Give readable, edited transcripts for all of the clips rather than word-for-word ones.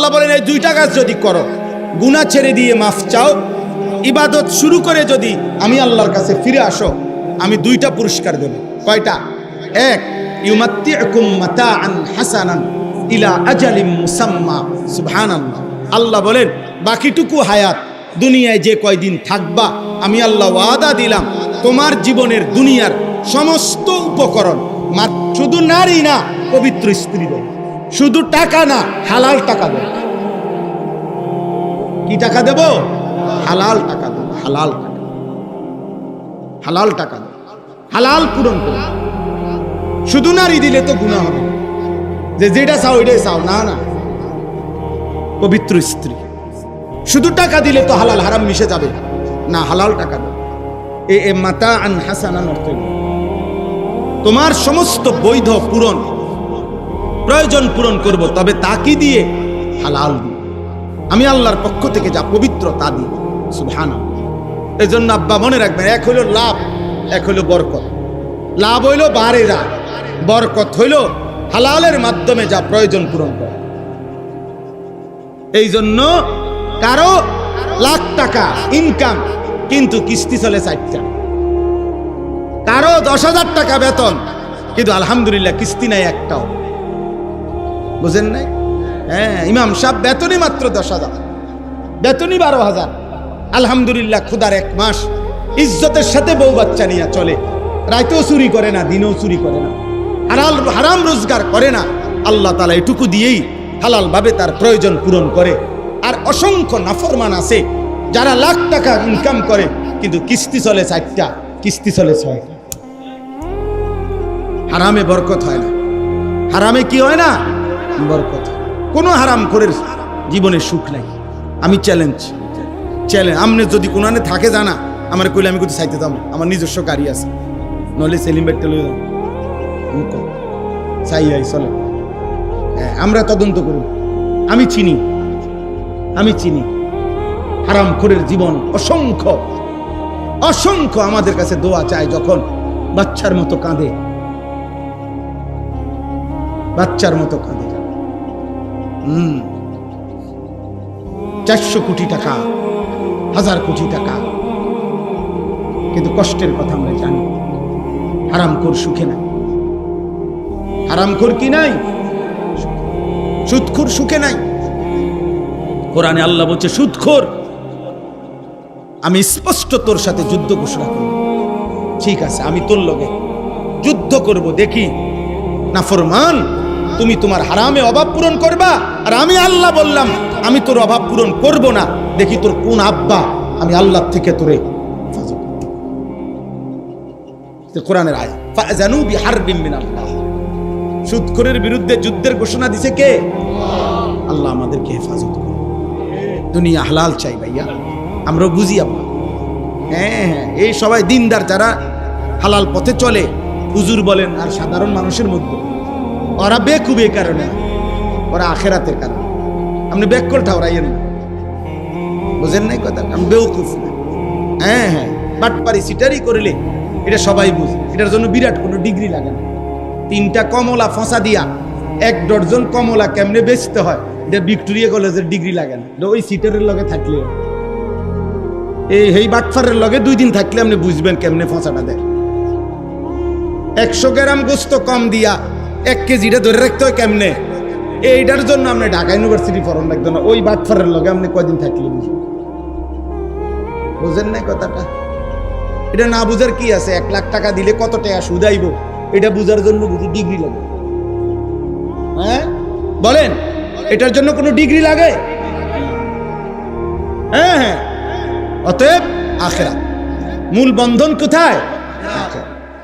আল্লাহ বলেন এই দুইটা কাজ যদি করো, গুনাহ ছেড়ে দিয়ে মাফ চাও, ইবাদত শুরু করে যদি আমি আল্লাহর কাছে ফিরে আসো, আমি দুইটা পুরস্কার দেব। কয়টা? এক, ইউমাত্তিউকুম মাতাআন হাসানান ইলা আজালিম মুসাম্মা। সুবহানাল্লাহ। আল্লাহ বলেন বাকিটুকু হায়াত, দুনিয়ায় যে কয়দিন থাকবা, আমি আল্লাহ ওয়াদা দিলাম তোমার জীবনের দুনিয়ার সমস্ত উপকরণ, শুধু নারী না, পবিত্র স্ত্রী দেব। শুধু টাকা না, হালাল টাকা দেব। কি টাকা দেব? হালাল টাকা দেব। হালাল টাকা, হালাল টাকা দেব, হালাল পূরণ করব। শুধু নারী দিলে তো গুনাহ হবে, যে যেটা চাও ওইটাই চাও, না না, পবিত্র স্ত্রী। শুধু টাকা দিলে তো হালাল হারাম মিশে যাবে না, হালাল টাকা দেব। এ মাতাআন হাসানান অর্থ তোমার সমস্ত বৈধ পূরণ, প্রয়োজন পূরণ করব, তবে তা কি দিয়ে? হালাল দিয়ে। আমি আল্লাহর পক্ষ থেকে যা পবিত্র তা দিই। সুবহানাল্লাহ। এই জন্য আব্বা মনে রাখবেন, এক হইল লাভ, এক হইল বরকত। লাভ হইল বাড়ে যা, বরকত হইল হালালের মাধ্যমে যা প্রয়োজন পূরণ করে। এই জন্য কারো লাখ টাকা ইনকাম কিন্তু কিস্তি চলে 4টা, কারো 10,000 টাকা বেতন কিন্তু আলহামদুলিল্লাহ কিস্তি নাই একটাও। বুঝেন নাই? হ্যাঁ, ইমাম সাহেব বেতনই মাত্র 10,000, বেতনই 12,000। আলহামদুলিল্লাহ খুদার 1 মাস ইজ্জতের সাথে বউ বাচ্চা নিয়ে চলে, রাতেও চুরি করে না, দিনেও চুরি করে না, হারাম রোজগার করে না। আল্লাহ তাআলা এটুকু দিয়েই হালাল ভাবে তার প্রয়োজন পূরণ করে। আর অসংখ্য নাফরমান আছে যারা লাখ টাকা ইনকাম করে কিন্তু কিস্তি চলে 4টা, কিস্তি চলে 6টা। হারামে বরকত হয় না। হারামে কি হয় না? বরকত। কোনো হারাম করে জীবনে সুখ নাই। আমি চ্যালেঞ্জ, আমনে যদি কোনানে থাকে জানা আমার কইলে আমি কোথাও চাইতে যাবো, আমার নিজস্ব গাড়ি আছে, নইলে সেলিম বাইকটা লয়ে যাবো, চাই আই চলে। আমরা তদন্ত করি। আমি চিনি হারাম খোরের জীবন অসংখ্য অসংখ্য আমাদের কাছে দোয়া চায়, যখন বাচ্চার মতো কাঁদে, বাচ্চার মতো কাঁদে। 400 কোটি টাকা, 1000 কোটি টাকা, কিন্তু কষ্টের কথা আমরা জানি। হারামখোর সুখে নাই। হারামখোর কি নাই? সুদখোর সুখে নাই। কোরআনে আল্লাহ বলছে সুদখোর আমি স্পষ্ট তোর সাথে যুদ্ধ ঘোষণা করব। ঠিক আছে, আমি তোর লগে যুদ্ধ করব, দেখি নাফরমান তুমি তোমার হারামে অভাব পূরণ করবা, আর আমি আল্লাহ বললাম আমি তোর অভাব পূরণ করব না, দেখি তোর কোন আব্বা আমি আল্লাহ থেকে তোরে। কোরআনের আয়াত, ফাযানু বিহারবিন মিনাল্লাহ। সুদখোরের বিরুদ্ধে যুদ্ধের ঘোষণা দিছে কে? আল্লাহ আমাদেরকে হেফাজত করে। দুনিয়া হালাল চাই ভাইয়া, আমরা বুঝি আব্বা। হ্যাঁ, এই সবাই দিনদার যারা হালাল পথে চলে, হুজুর বলেন আর সাধারণ মানুষের মধ্যে, ওরা বেকুব এই কারণে, ওরা আখেরাতের কারণে। আপনি বেকল ঠাউরাইয়েন না, বুঝেন নাই কথা? আমি বেউকুফ না। হ্যাঁ, বাটপারি সিটারি করলে এটা সবাই বুঝে। এটার জন্য বিরাট কোনো ডিগ্রি লাগে না। 3টা কমলা ফসা দিয়া 1 ডজন কমলা কেমনে বেচতে হয়, এটা ভিক্টোরিয়া কলেজের ডিগ্রি লাগে না। ওই সিটারের লগে থাকলে, এই বাটফারের লগে 2 দিন থাকলে আপনি বুঝবেন কেমনে ফসাটা দেয়। 100 গ্রাম গোস্ত কম দিয়া 1 কেজিটা ধরে রাখতে হয় কেমনে, এইটার জন্য আপনি ঢাকা ইউনিভার্সিটি ফরম রাখতো না। ওই বাটফারের লগে আপনি কয়দিন থাকলে বুঝবেন। বুঝেন নাই কথাটা? এটা না বুঝার কি আছে? 1 লাখ টাকা দিলে কত টাকা সুদ আইব, এটা বুঝার জন্য বুঝি ডিগ্রি লাগে? হ্যাঁ বলেন, এটার জন্য কোনো ডিগ্রি লাগে? হ্যাঁ, অতএব আখিরাত মূল বন্ধন কোথায়?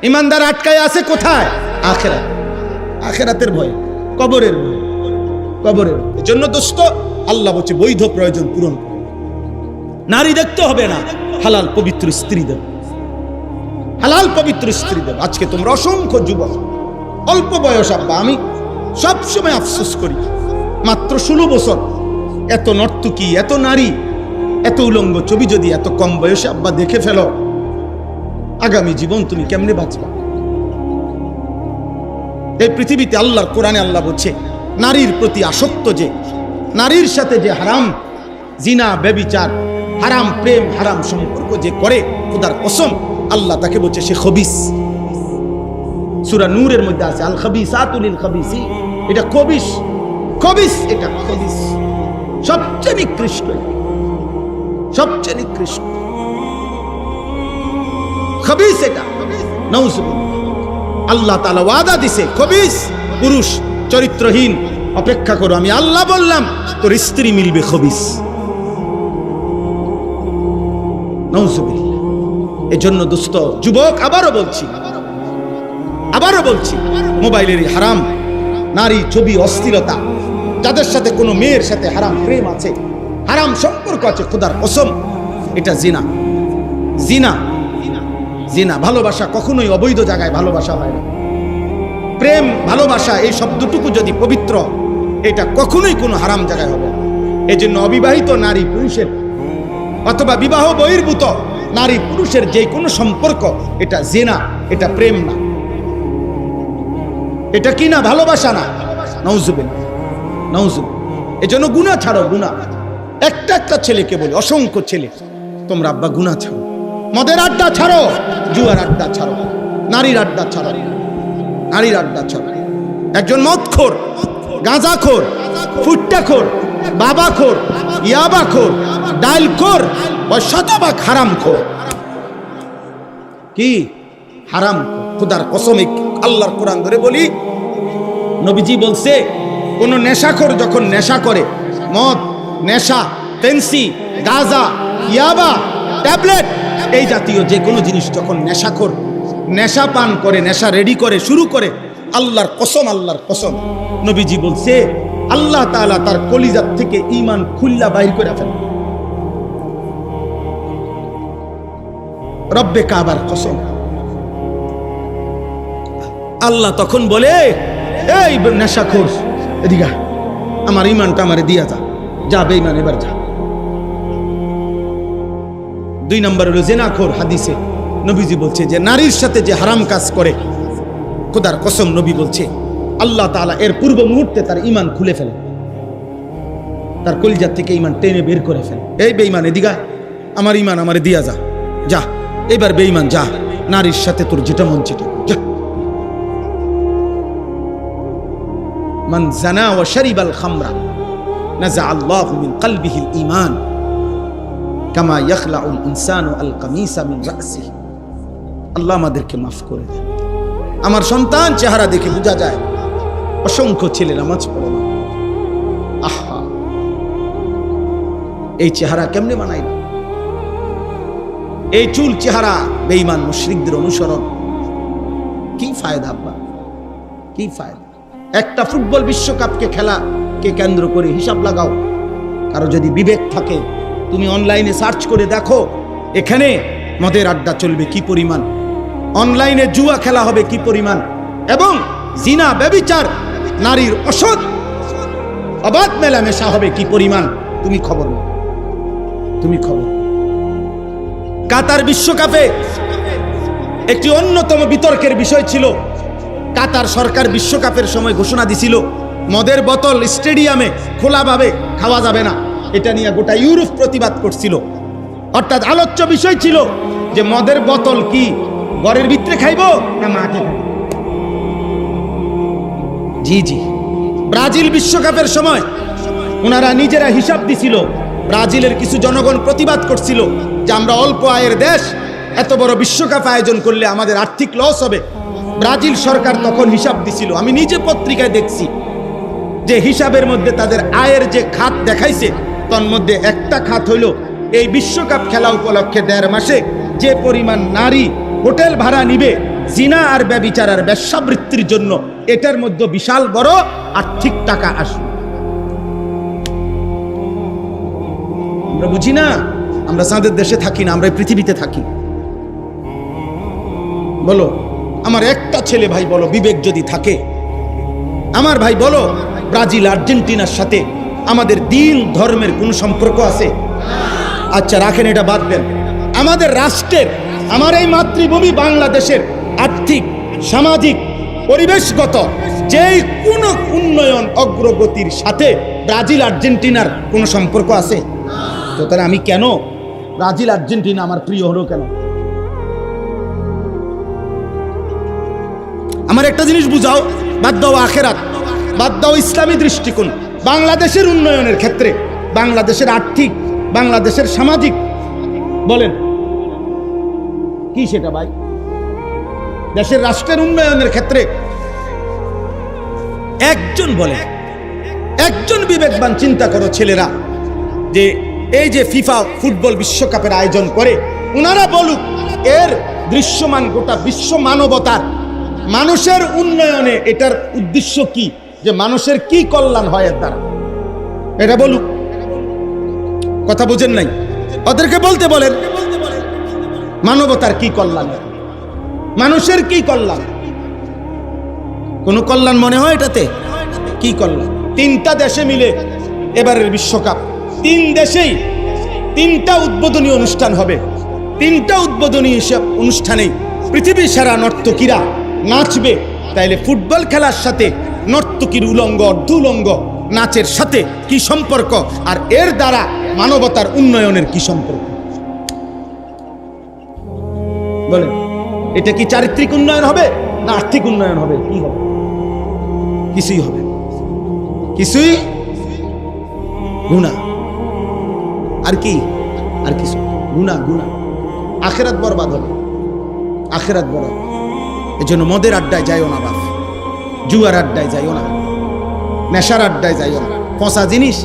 ইমানদার আটকায় আছে কোথায়? আখিরাত। আখিরাতের ভয়, কবরের ভয়, কবরের। এজন্য দোস্ত আল্লাহ বলছে বৈধ প্রয়োজন পূরণ। নারী দেখতে হবে না, হালাল পবিত্র স্ত্রী দেব, হালাল পবিত্র স্ত্রী দেব। আজকে তোমরা অসংখ্য যুবক, অল্প বয়স আব্বা, আমি সবসময় আফসোস করি, মাত্র 16 বছর, এত নর্তকী, এত নারী, এত উলঙ্গ ছবি যদি এত কম বয়সে আব্বা দেখে ফেলো, আগামী জীবন তুমি কেমনে বাঁচবা? এই পৃথিবীতে আল্লাহর কোরআনে আল্লাহ বলছে নারীর প্রতি আসক্ত যে নারীর সাথে যে হারাম জিনা ব্যভিচার হারাম প্রেম হারাম সম্পর্ক যে করে খোদার কসম আল্লাহ তাকে বলছে সে খবিস। সূরা নূরের মধ্যে আছে আল খাবিসাতু লিল খাবিসি, এটা খবিস, খবিস, এটা খবিস, সবচেয়ে নিকৃষ্ট, সবচেয়ে নিকৃষ্ট খবিস এটা। নাউজুবিল্লাহ। আল্লাহ তাআলা ওয়াদা দিছে খবিস পুরুষ চরিত্রহীন অপেক্ষা করো, আমি আল্লাহ বললাম তোর স্ত্রী মিলবে খবিস। নাউজুবিল্লাহ। এজন্য দোস্ত যুবক আবারও বলছি মোবাইলের হারাম নারী ছবি অস্থিরতা, যাদের সাথে কোনো মেয়ের সাথে হারাম প্রেম আছে হারাম সম্পর্ক আছে, খোদার কসম এটা জিনা। জিনা জিনা। ভালোবাসা কখনোই অবৈধ জায়গায় ভালোবাসা হয় না। প্রেম ভালোবাসা এই শব্দটুকু যদি পবিত্র, এটা কখনোই কোনো হারাম জায়গায় হবে না। এই জন্য অবিবাহিত নারী পুরুষের অথবা বিবাহ বহির্ভূত নারী পুরুষের যে কোনো সম্পর্ক এটা জিনা, এটা প্রেম না, এটা কি না ভালোবাসা না। নাউজুবিল্লাহ, নাউজুবিল্লাহ। এই জন্য গুনাহ ছাড়ো, গুনাহ। একটা একটা ছেলেকে বলি, অসংখ্য ছেলে, তোমরা আব্বা গুনাহ ছাড়ো, মদের আড্ডা ছাড়ো, জুয়ার আড্ডা ছাড়ো, নারীর আড্ডা ছাড়ো, নারীর আড্ডা ছাড়ো। একজন মদখোর, গাঁজাখোর, ফুট্টাখোর, বাবাখোর, ইয়াবাখোর, ডালখোর, শতভাগ হারামখোর। কি হারাম? খোদার কসম আল্লাহর কোরআন ধরে বলি, নবীজি বলছে কোন নেশাখোর যখন নেশা করে, মদ, নেশা, পেন্সি, গাঁজা, ইয়াবা, ট্যাবলেট, এই জাতীয় যে কোনো জিনিস যখন নেশাখোর নেশা পান করে, নেশা রেডি করে শুরু করে, আল্লাহর কসম, আল্লাহর কসম, নবীজি বলছে আল্লাহ তাআলা তার কলিজার থেকে ঈমান খুল্লা বাইর করে ফেলে। রব্বে কাবার কসম। আল্লাহ তখন বলে, এই নেশাখোর এদিকে, আমার ঈমানটা আমারে দিয়া যা বেঈমান, এবার যা। 2 নম্বর হলো জিনাখোর। হাদিসে নবীজি বলছে যে নারীর সাথে যে হারাম কাজ করে, খোদার কসম নবী বলছে আল্লাহ তাআলা এর পূর্ব মুহূর্তে তার ঈমান খুলে ফেলে, তার কলিজার থেকে ঈমান টেনে বের করে ফেলে। এই বেঈমান এদিকে, আমার ঈমান আমারে দিয়া যা, এবার বেঈমান যা, নারীর সাথে তোর যেটা মন চেটে যা। মান জানা ওয়া শারিবাল খামরা নাযা আল্লাহু মিন কলবিহিল ঈমান কামা ইয়াখলাউল ইনসানু আল কামিসা মিন রাসিহি। আল্লাহ আমাদেরকে মাফ করে দেন। আমার সন্তান চেহারা দেখে বোঝা যায় অসংখ্য ছেলে নামাজ পড়ে না। আহা, এই চেহারা কেমনে বানাই না? এই চুল চেহারা বেঈমান মুশরিকদের অনুসরণ। কি ফায়দা আব্বা, কি ফায়দা? একটা ফুটবল বিশ্বকাপকে খেলাকে কেন্দ্র করে হিসাব লাগাও। কারো যদি বিবেক থাকে, তুমি অনলাইনে সার্চ করে দেখো এখানে মদের আড্ডা চলবে কি পরিমাণ, অনলাইনে জুয়া খেলা হবে কি পরিমাণ, এবং জিনা ব্যভিচার নারীর অসৎ অবাধ মেলামেশা হবে কি পরিমাণ। তুমি খবর নাও, তুমি খবর। কাতার বিশ্বকাপে একটি অন্যতম বিতর্কের বিষয় ছিল, কাতার সরকার বিশ্বকাপের সময় ঘোষণা দিছিল মদের বোতল স্টেডিয়ামে খোলাভাবে খাওয়া যাবে না। এটা নিয়ে গোটা ইউরোপ প্রতিবাদ করছিল। অর্থাৎ আলোচ্য বিষয় ছিল যে মদের বোতল কি ঘরের ভিতরে খাইব না মাঠে খাইব। জি জি, ব্রাজিল বিশ্বকাপের সময় ওনারা নিজেরা হিসাব দিছিল। ব্রাজিলের কিছু জনগণ প্রতিবাদ করছিল যে আমরা অল্প আয়ের দেশ, এত বড় বিশ্বকাপ আয়োজন করলে আমাদের আর্থিক লস হবে। ব্রাজিল সরকার তখন হিসাব দিছিল, আমি নিজে পত্রিকায় দেখছি যে হিসাবের মধ্যে তাদের আয়ের যে খাত দেখাইছে, তার মধ্যে একটা খাত হইল এই বিশ্বকাপ খেলা উপলক্ষে 1.5 মাসে যে পরিমাণ নারী হোটেল ভাড়া নিবে জিনা আর ব্যভিচার আর বেশ্যাবৃত্তির জন্য, এটার মধ্যে বিশাল বড় আর্থিক টাকা আসবে। আমরা বুঝি না, আমরা চাঁদের দেশে থাকি না, আমরা পৃথিবীতে থাকি। বলো আমার একটা ছেলে ভাই, বলো বিবেক যদি থাকে আমার ভাই, বলো ব্রাজিল আর্জেন্টিনার সাথে আমাদের দিন ধর্মের কোন সম্পর্ক আছে? আচ্ছা রাখেন, এটা বাদ দেন। আমাদের রাষ্ট্রের, আমার এই মাতৃভূমি বাংলাদেশের আর্থিক, সামাজিক, পরিবেশগত যেই কোন উন্নয়ন অগ্রগতির সাথে ব্রাজিল আর্জেন্টিনার কোনো সম্পর্ক আছে? তো তাহলে আমি কেন ব্রাজিল আর্জেন্টিনা আমার প্রিয় হলো কেন? আমার একটা জিনিস বুঝাও, বাদ দাও আখেরাত, বাদ দাও ইসলামী দৃষ্টিকোণ, বাংলাদেশের উন্নয়নের ক্ষেত্রে, বাংলাদেশের আর্থিক, বাংলাদেশের সামাজিক, বলেন কি সেটা ভাই? দেশের রাষ্ট্রের উন্নয়নের ক্ষেত্রে একজন বলে, একজন বিবেকবান চিন্তা করো ছেলেরা, যে এই যে ফিফা ফুটবল বিশ্বকাপের আয়োজন করে, ওনারা বলুক এর দৃশ্যমান গোটা বিশ্ব মানবতার মানুষের উন্নয়নে এটার উদ্দেশ্য কি, যে মানুষের কি কল্যাণ হয় এর দ্বারা, এটা বলুক। কথা বুঝেন নাই? ওদেরকে বলতে বলেন মানবতার কি কল্যাণ, মানুষের কি কল্যাণ, কোন কল্যাণ মনে হয় এটাতে? কি কল্যাণ? তিনটা দেশে মিলে এবারের বিশ্বকাপ, তিন দেশেই তিনটা উদ্বোধনী অনুষ্ঠান হবে, তিনটা উদ্বোধনী অনুষ্ঠানে পৃথিবীর সেরা নর্তকীরা নাচবে। তাইলে ফুটবল খেলার সাথে নর্তকীর উলঙ্গ অর্ধ উলঙ্গ নাচের সাথে কি সম্পর্ক, আর এর দ্বারা মানবতার উন্নয়নের কি সম্পর্ক? বলেন, এটা কি চারিত্রিক উন্নয়ন হবে না আর্থিক উন্নয়ন হবে? কি হবে? কিছুই হবে, কিছুই গুনাহ। আর কি? আর কিছু গুনাহ, গুনাহ। আখিরাত বরবাদ হবে, আখিরাত বরবাদ। এজন্য মদের আড্ডায় যাইও না বাপ, জুয়ার আড্ডায় যাইও না, নেশার আড্ডায় যাইও না। পচা জিনিস,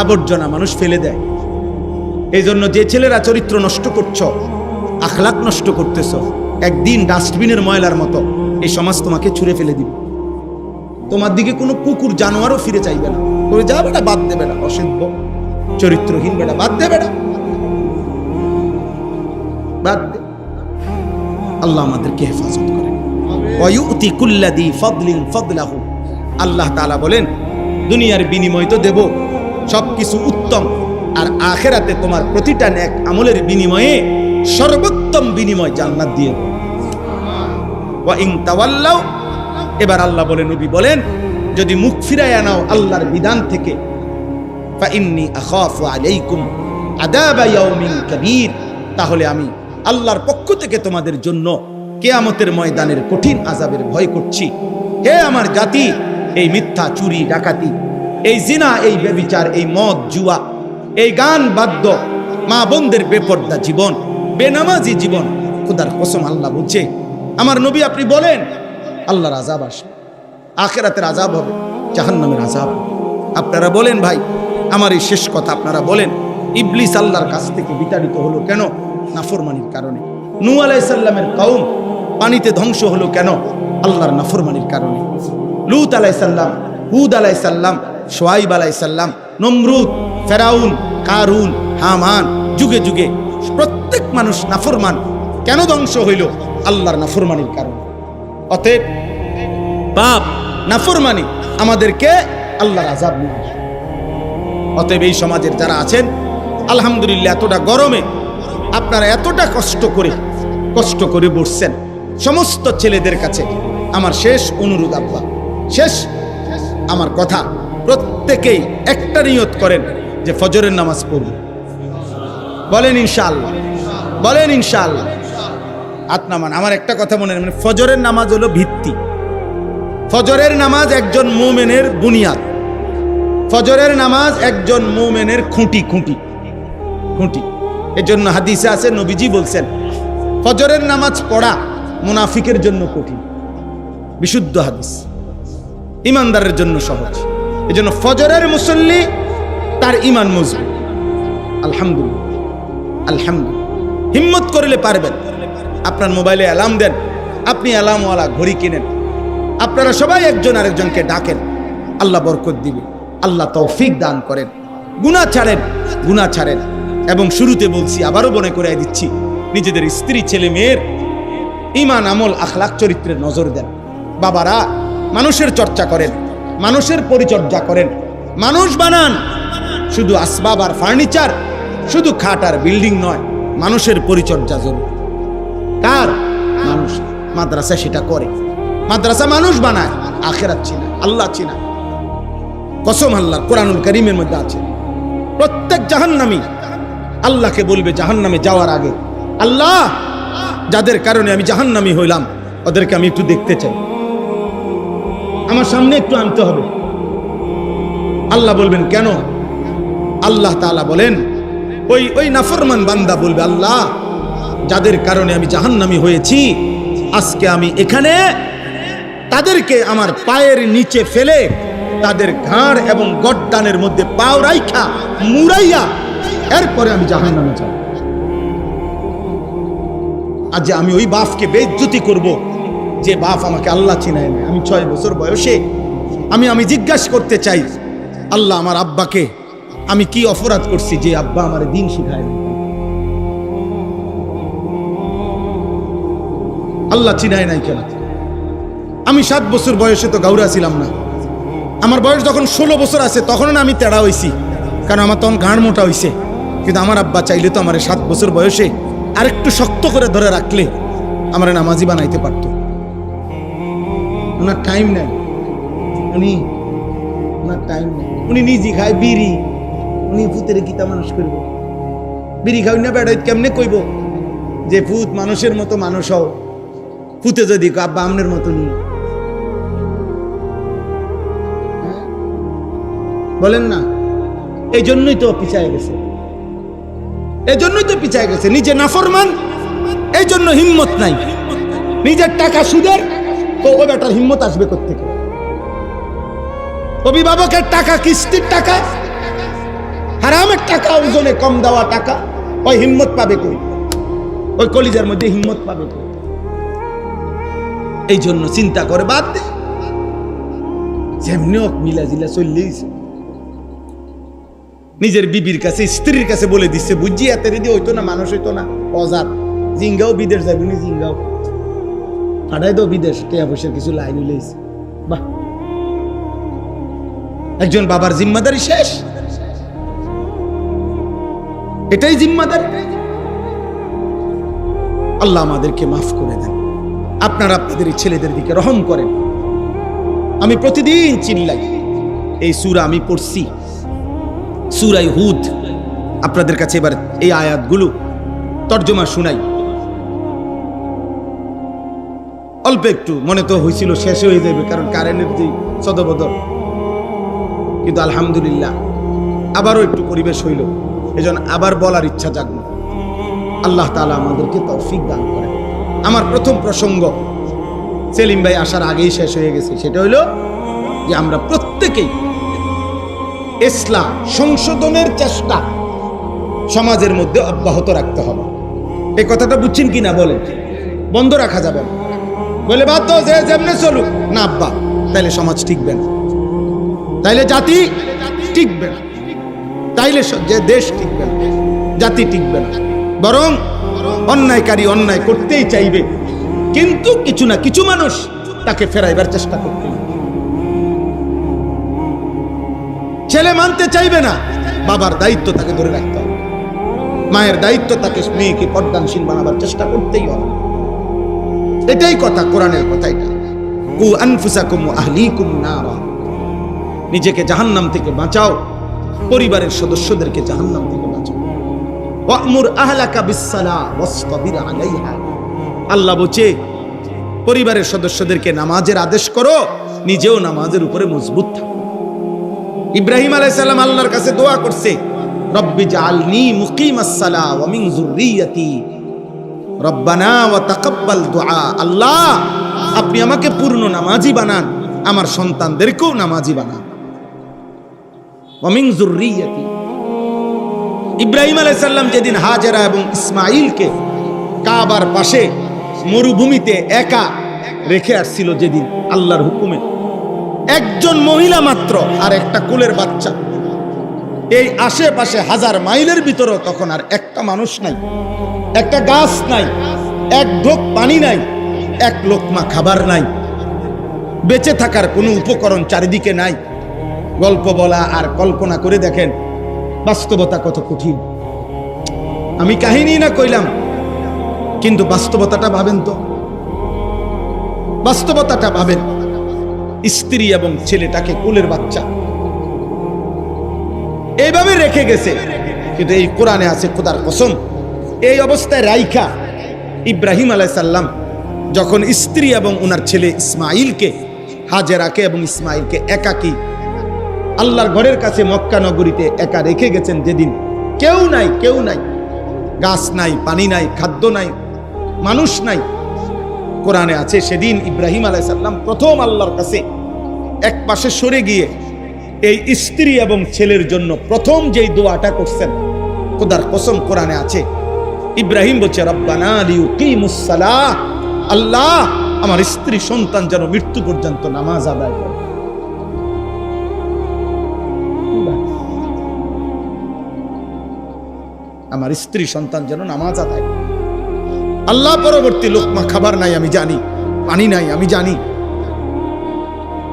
আবর্জনা মানুষ ফেলে দেয়। এই জন্য যে ছেলেরা চরিত্র নষ্ট করছো, আখলাক নষ্ট করতেছ, একদিন ডাস্টবিনের ময়লার মতো এই সমাজ তোমাকে ছুঁড়ে ফেলে দিবে। তোমার দিকে কোনো কুকুর জানোয়ারও ফিরে চাইবে না, তবে যা বেটা বাদ দেবে না, অসভ্য চরিত্রহীন বেটা বাদ দেবে না, বাদ দে। আল্লাহ আমাদেরকে হেফাজত করেন। ওয়ায়ুতি কুল্লাযী ফাদলিন ফাদলাহু। আল্লাহ তাআলা বলেন, দুনিয়ার বিনিময় তো দেব সবকিছু উত্তম, আর আখিরাতে তোমার প্রতিটা নেক আমলের বিনিময়ে সর্বোত্তম বিনিময় জান্নাত দিয়ে দেব। ওয়া ইন তাওয়াল্লাউ, এবার আল্লাহ বলেন, নবী বলেন, যদি মুখ ফিরাইয়া নাও আল্লাহর বিধান থেকে, ফা ইন্নী আখাফু আলাইকুম আযাবা ইয়াউমিন কাবীর, তাহলে আমি আল্লাহর পক্ষ থেকে তোমাদের জন্য কিয়ামতের ময়দানের কঠিন আযাবের ভয় করছি। হে আমার জাতি, এই মিথ্যা, চুরি, ডাকাতি, এই জিনা, এই ব্যভিচার, এই মদ, জুয়া, এই গান বাদ্য, মা বোনদের বেপর্দা জীবন, বেনামাজি জীবন, খোদার কসম আল্লাহ বলছে, আমার নবী আপনি বলেন আল্লাহর আযাব আসবে, আখিরাতের আযাব হবে, জাহান্নামের আযাব। আপনারা বলেন ভাই, আমার এই শেষ কথা আপনারা বলেন, ইবলিস আল্লাহর কাছ থেকে বিতাড়িত হলো কেন? নাফরমানির কারণে। নূহ আলাইহিস সালামের কওম পানিতে ধ্বংস হলো কেন? আল্লাহর নাফরমানির কারণে। লূত আলাইহিস সালাম, হুদ আলাইহিস সালাম, শুআয়ব আলাইহিস সালাম, নমরুদ, ফেরাউন, কারুন, হামান, যুগে যুগে প্রত্যেক মানুষ নাফরমান। কেন ধ্বংস হইল? আল্লাহর নাফরমানির কারণে। অতএব পাপ, নাফরমানি আমাদেরকে আল্লাহর আযাব নিয়ে আসে। অতএব এই সমাজের যারা আছেন, আলহামদুলিল্লাহ, এতটা গরমে আপনারা এতটা কষ্ট করে বসছেন, সমস্ত ছেলেদের কাছে আমার শেষ অনুরোধ, আব্বা শেষ আমার কথা, প্রত্যেকেই একটা নিয়ত করেন যে ফজরের নামাজ পড়ব। বলেন ইনশাআল্লাহ, বলেন ইনশাআল্লাহ। হাত নামান। আমার একটা কথা মনে নেই, ফজরের নামাজ হলো ভিত্তি, ফজরের নামাজ একজন মুমিনের বুনিয়াদ, ফজরের নামাজ একজন মুমিনের খুঁটি। এজন্য হাদিসে আছে, নবীজি বলছেন, ফজরের নামাজ পড়া মুনাফিকের জন্য কঠিন, বিশুদ্ধ হাদিস, ইমানদারের জন্য সহজ। এজন্য ফজরের মুসল্লি তার ঈমান মজবুত। আলহামদুলিল্লাহ, আলহামদুলিল্লাহ। হিম্মত করলে পারবেন। আপনার মোবাইলে অ্যালার্ম দেন, আপনি অ্যালার্মওয়ালা ঘড়ি কিনেন, আপনারা সবাই একজন আরেকজনকে ডাকেন, আল্লাহ বরকত দিবে, আল্লাহ তৌফিক দান করেন। গুনাহ ছাড়েন। এবং শুরুতে বলছি, আবারও মনে করিয়ে দিচ্ছি, নিজেদের স্ত্রী, ছেলে মেয়ের ঈমান, আমল, আখলাক, চরিত্রের নজর দেন। বাবারা মানুষের চর্চা করেন, মানুষের পরিচর্যা করেন, মানুষ বানান। শুধু আসবাব আর ফার্নিচার, শুধু খাট আর বিল্ডিং নয়, মানুষের পরিচর্যা জরুরি। কার? মানুষ। মাদ্রাসা সেটা করে, মাদ্রাসা মানুষ বানায়, আখিরাত চিনায়, আল্লাহ চিনায়। কসম আল্লাহ, কোরআনুল কারীমের মধ্যে আছে, প্রত্যেক জাহান্নামী আল্লাহকে বলবে জাহান্নামে যাওয়ার আগে, আল্লাহ যাদের কারণে আমি জাহান্নামী হইলাম ওদেরকে আমি একটু দেখতে চাই, আমার সামনে একটু আনতে হবে। আল্লাহ বলবেন কেন? আল্লাহ তাআলা বলেন ওই নাফরমান বান্দা বলবে, আল্লাহ যাদের কারণে আমি জাহান্নামী হয়েছি, আজকে আমি এখানে তাদেরকে আমার পায়ের নিচে ফেলে তাদের ঘাড় এবং গর্দানের মধ্যে পাও রাইখা মুড়াইয়া এরপরে আমি জাহান্নামে যাব। আজ আমি ওই বাপকে বেইজ্জতি করব যে বাপ আমাকে আল্লাহ চিনায় না। আমি 6 বছর বয়সে আমি জিজ্ঞাসা করতে চাই, আল্লাহ আমার আব্বাকে আমি কি অপরাধ করছি যে আব্বা আমার দিন শিখায় না? আল্লাহ চিনায় নাই কেন? আমি 7 বছর বয়সে তো গাউরা ছিলাম না। আমার বয়স যখন 16 বছর আছে তখন আমি তেড়া হইছি, কারণ আমার তখন ঘাড় মোটা হইছে। কিন্তু আমার আব্বা চাইলে তো আমার 7 বছর বয়সে আরেকটু শক্ত করে ধরে রাখলে আমার নামাজি বানাইতে পারত। ওনার টাইম নেই, ওনার টাইম নেই। উনি নিজে খায় বিড়ি, উনি ভূতের কিতা মানুষ করব? বিড়ি খাই না বেড়াই কেমনে কইব যে ভূত মানুষের মতো মানুষ হও? ভূতে যদি আব্বা আমনের মতো নিয়ে বলেন না, এই জন্যই তো পিছায় গেছে, এই জন্যই তো পিছায় গেছে। নিজে নাফরমান, এই জন্য হিম্মত নাই। নিজের টাকা সুদের, তো ওই বেটার হিম্মত আসবে কোত্থেকে? অভিভাবকের টাকা, কিস্তির টাকা, হারামের টাকা, ওজনে কম দেওয়া টাকা, ওই হিম্মত পাবে কই? ওই কলিজার মধ্যে হিম্মত পাবে কই? এই জন্য চিন্তা করে বাদ দে, যেমনি হোক মিলা জিলা চললেইছে। নিজের বিবির কাছে, স্ত্রীর কাছে বলে দিচ্ছে, বুঝছি এত রেডি হইতো না, মানুষ হইতো না, অজাত। জিঙ্গাও বিদেশ যাবি নি, জিঙ্গাও ফাটাই দাও বিদেশ, টিয়া পয়সার কিছু লাইন লইছে। বাহ, একজন বাবার জিম্মাদারি শেষ, এটাই জিম্মাদারি। আল্লাহ আমাদেরকে মাফ করে দেন। আপনারা আপনাদের ছেলেদের দিকে রহম করেন। আমি প্রতিদিন চিল্লাই, এই সূরা আমি পড়ছি, সূরা হুদ। আপনাদের কাছে এবার এই আয়াতগুলো তর্জমা শুনাই। অল্প একটু মনে তো হয়েছিল শেষ হয়ে যাবে, কারণ কারেন্টের যে সদবদল, কিন্তু আলহামদুলিল্লাহ আবারও একটু পরিবেশ হইল, এজন্য আবার বলার ইচ্ছা জাগলো। আল্লাহ তাআলা আমাদেরকে তৌফিক দান করেন। আমার প্রথম প্রসঙ্গ সেলিম ভাই আসার আগেই শেষ হয়ে গেছে, সেটা হইল যে আমরা প্রত্যেকেই ইসলাম সংশোধনের চেষ্টা সমাজের মধ্যে অব্যাহত রাখতে হবে। এই কথাটা বুঝছেন কিনা বলেন? বন্ধ রাখা যাবে না। বলে বাদ দাও, যে যেমনে চলুক না আব্বা, তাইলে সমাজ টিকবে না, তাইলে জাতি টিকবে না, তাইলে যে দেশ টিকবে না, জাতি টিকবে না। বরং অন্যায়কারী অন্যায় করতেই চাইবে, কিন্তু কিছু না কিছু মানুষ তাকে ফেরাইবার চেষ্টা করতে। ছেলে মানতে চাইবে না, বাবার দায়িত্ব তাকে ধরে রাখতে হবে, মায়ের দায়িত্ব তাকে মেয়েকে পর্দানশীল বানাবার চেষ্টা করতেই হবে। এটাই কথা, কোরআনের কথা এটা। কু আনফুসাকুম ওয়া আহলিকুম নারা, নিজেকে জাহান্নাম থেকে বাঁচাও, পরিবারের সদস্যদেরকে জাহান্নাম থেকে বাঁচাও। ওয়া'মুর আহলাকা বিস-সালাহ ওয়াসতাবির আলাইহা, আল্লাহ বলছে পরিবারের সদস্যদেরকে নামাজের আদেশ করো, নিজেও নামাজের উপরে মজবুত থাকো। ইব্রাহিম আলাইহিস সালাম আল্লাহর কাছে দোয়া করছে, রব্বি জাআলনি মুকিমাস সালাহ ওয়া মিন যুররিয়াতি রব্বানা ওয়া তাকাব্বাল দুআ। আল্লাহ, আপনি আমাকে পূর্ণ নামাজি বানান, আমার সন্তানদেরকেও নামাজি বানান। ওয়া মিন যুররিয়াতি, ইব্রাহিম আলাইহিস সালাম যেদিন হাজেরা এবং ইসমাঈলকে কাবার পাশে মরুভূমিতে একা রেখে আসছিল, যেদিন আল্লাহর হুকুমে, একজন মহিলা মাত্র আর একটা কোলের বাচ্চা, এই আশেপাশে 1000 মাইলের ভিতরে তখন আর একটা মানুষ নাই, একটা গাছ নাই, এক ঢোক পানি নাই, এক লোকমা খাবার নাই, বেঁচে থাকার কোনো উপকরণ চারিদিকে নাই। গল্প বলা আর কল্পনা করে দেখেন বাস্তবতা কত কঠিন। আমি কাহিনী না কইলাম, কিন্তু বাস্তবতাটা ভাবেন তো। বাস্তবতাটা ভাবেন, স্ত্রী এবং ছেলেটাকে কোলের বাচ্চা এইভাবে রেখে গেছে, কিন্তু এই কোরআনে আছে খোদার কসম এই অবস্থায় রাইখা ইব্রাহিম আলাইহিস সালাম যখন স্ত্রী এবং ওনার ছেলে ইসমাইলকে, হাজেরাকে এবং ইসমাইলকে একাকী আল্লাহর ঘরের কাছে মক্কা নগরীতে একা রেখে গেছেন, যেদিন কেউ নাই, গাছ নাই, পানি নাই, খাদ্য নাই, মানুষ নাই, কোরআনে আছে সেদিন ইব্রাহিম আলাইহিস সালাম প্রথম আল্লাহর কাছে এক পাশে সরে গিয়ে এই স্ত্রী এবং ছেলের জন্য প্রথম যেই দোয়াটা করছেন, খোদার কসম কোরআনে আছে, ইব্রাহিম বলছে রব্বানা লিউকিমুস সালাহ, আল্লাহ আমার স্ত্রী সন্তান যেন মৃত্যু পর্যন্ত নামাজ আদায় করে। আমার স্ত্রী সন্তান যেন নামাজ আদায় করে। আল্লাহ পরবর্তী লোকমা খাবার নাই আমি জানি, পানি নাই আমি জানি,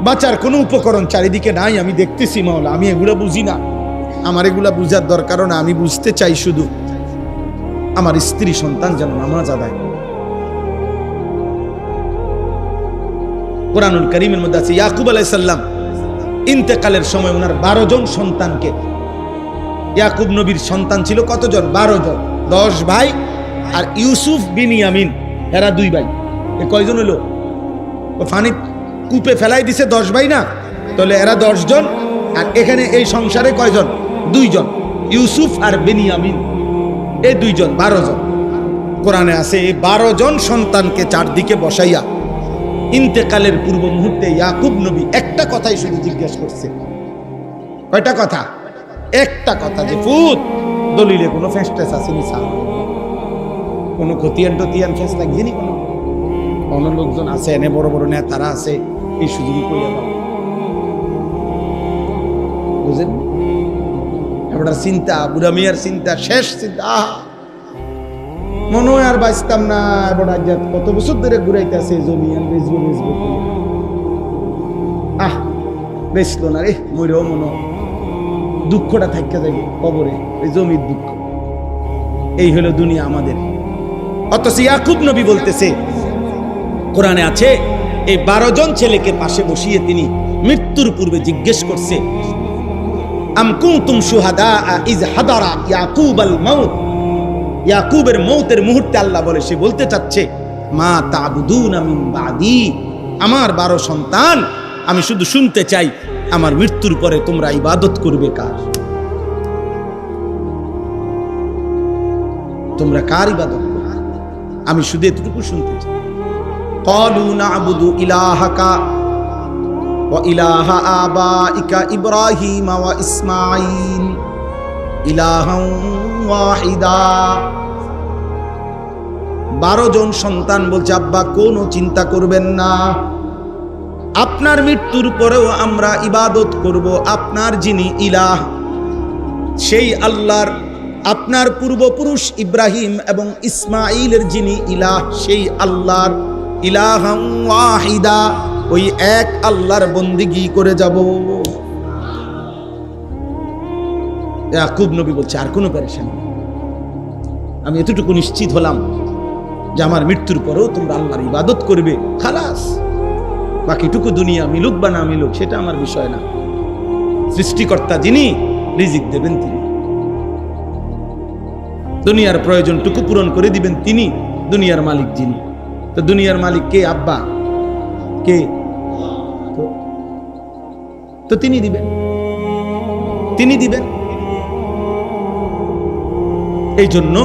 বাঁচার কোনো উপকরণ চারিদিকে নাই আমি দেখতেছি মাওলা, আমি এগুলো বুঝি না, আমার এগুলা বুঝার দরকার না, আমি বুঝতে চাই শুধু আমার স্ত্রী সন্তান যেন নামাজ আদায় করে। কুরআনুল কারীমের মধ্যে আছে ইয়াকুব আলাইহিস সালাম ইন্তেকালের সময় ওনার 12 জন সন্তানকে, ইয়াকুব নবীর সন্তান ছিল কতজন? 12 জন, 10 ভাই আর ইউসুফ বিনিয়ামিন এরা 2 ভাই, এ কয়জন হলো? ও ফানি কূপে ফেলাই দিছে 10 ভাই না, তাহলে এরা 10 জন, আর এখানে এই সংসারে কয়জন? 2 জন, ইউসুফ আর বিনিয়ামিন, এই 2 জন, 12 জন। কোরআনে আছে এই 12 জন সন্তানকে চারদিকে বসাইয়া ইন্তেকালের পূর্ব মুহূর্তে ইয়াকুব নবী একটা কথাই শুধু জিজ্ঞেস করছে। কয়টা কথা? একটা কথা, যে ফুত দলিলে কোনো ফেস্টেস আসেনি, কোনো খতিয়ান টতিয়ান ফেস লাগিয়েনি, কোনো লোকজন আছে এনে বড় বড় নেতারা আছে, এই সুযোগই কইয়া দাও, বুঝেন? এবার চিন্তা, বুড়া মিয়ার চিন্তা, শেষ চিন্তা, মনে হয় আর বাঁচতাম না, এবার কত বছর ধরে ঘুরাইতেছে জমি, আর বেচবো বেচলো না রে, মরেও মনে দুঃখটা থাকতে যাবে কবরে, ওই জমির দুঃখ, এই হলো দুনিয়া আমাদের। অথচ ইয়াকুব নবী বলতেছে, কোরআনে আছে এই 12 জন ছেলেকে পাশে বসিয়ে তিনি মৃত্যুর পূর্বে জিজ্ঞেস করছে, আম কুনতুম শুহাদা ইজ হাদারা ইয়াকুবাল মাউত, ইয়াকুবের মৌতের মুহূর্তে আল্লাহ বলে, সে বলতে চাচ্ছে মা তা'বুদুনা মিন বাদি, আমার 12 সন্তান, আমি শুধু শুনতে চাই আমার মৃত্যুর পরে তোমরা ইবাদত করবে কার? তোমরা কার ইবাদত করবে? আমি শুধু এতটুকু শুনতে চাই। ক্বালু না'বুদু ইলাহাকা ওয়া ইলাহা আবাইকা ইব্রাহিম ওয়া ইসমাঈল ইলাহান ওয়াহিদা। 12 জন সন্তান বলছে, আব্বা কোনো চিন্তা করবেন না, আপনার মৃত্যুর পরেও আমরা ইবাদত করব আপনার যিনি ইলাহ, সেই আল্লাহর, আপনার পূর্বপুরুষ ইব্রাহিম এবং ইসমাইলের যিনি ইলাহ, সেই আল্লাহর, ইলাহান ওয়াহিদা, ওই এক আল্লাহর বন্দেগী করে যাব। ইয়াকুব নবী বলছে, আর কোনো পেরেশানি নেই, আমি এতটুকু নিশ্চিত হলাম যে আমার মৃত্যুর পরেও তোমরা আল্লাহর ইবাদত করবে, খালাস, বাকিটুকু দুনিয়া মিলুক বা না মিলুক সেটা আমার বিষয় না, সৃষ্টিকর্তা যিনি, রিজিক দেবেন তিনি, দুনিয়ার প্রয়োজনটুকু পূরণ করে দিবেন তিনি, দুনিয়ার মালিক যিনি। তো দুনিয়ার মালিক কে? আব্বা কে? তো তিনি দিবেন, তিনি দিবেন। এই জন্য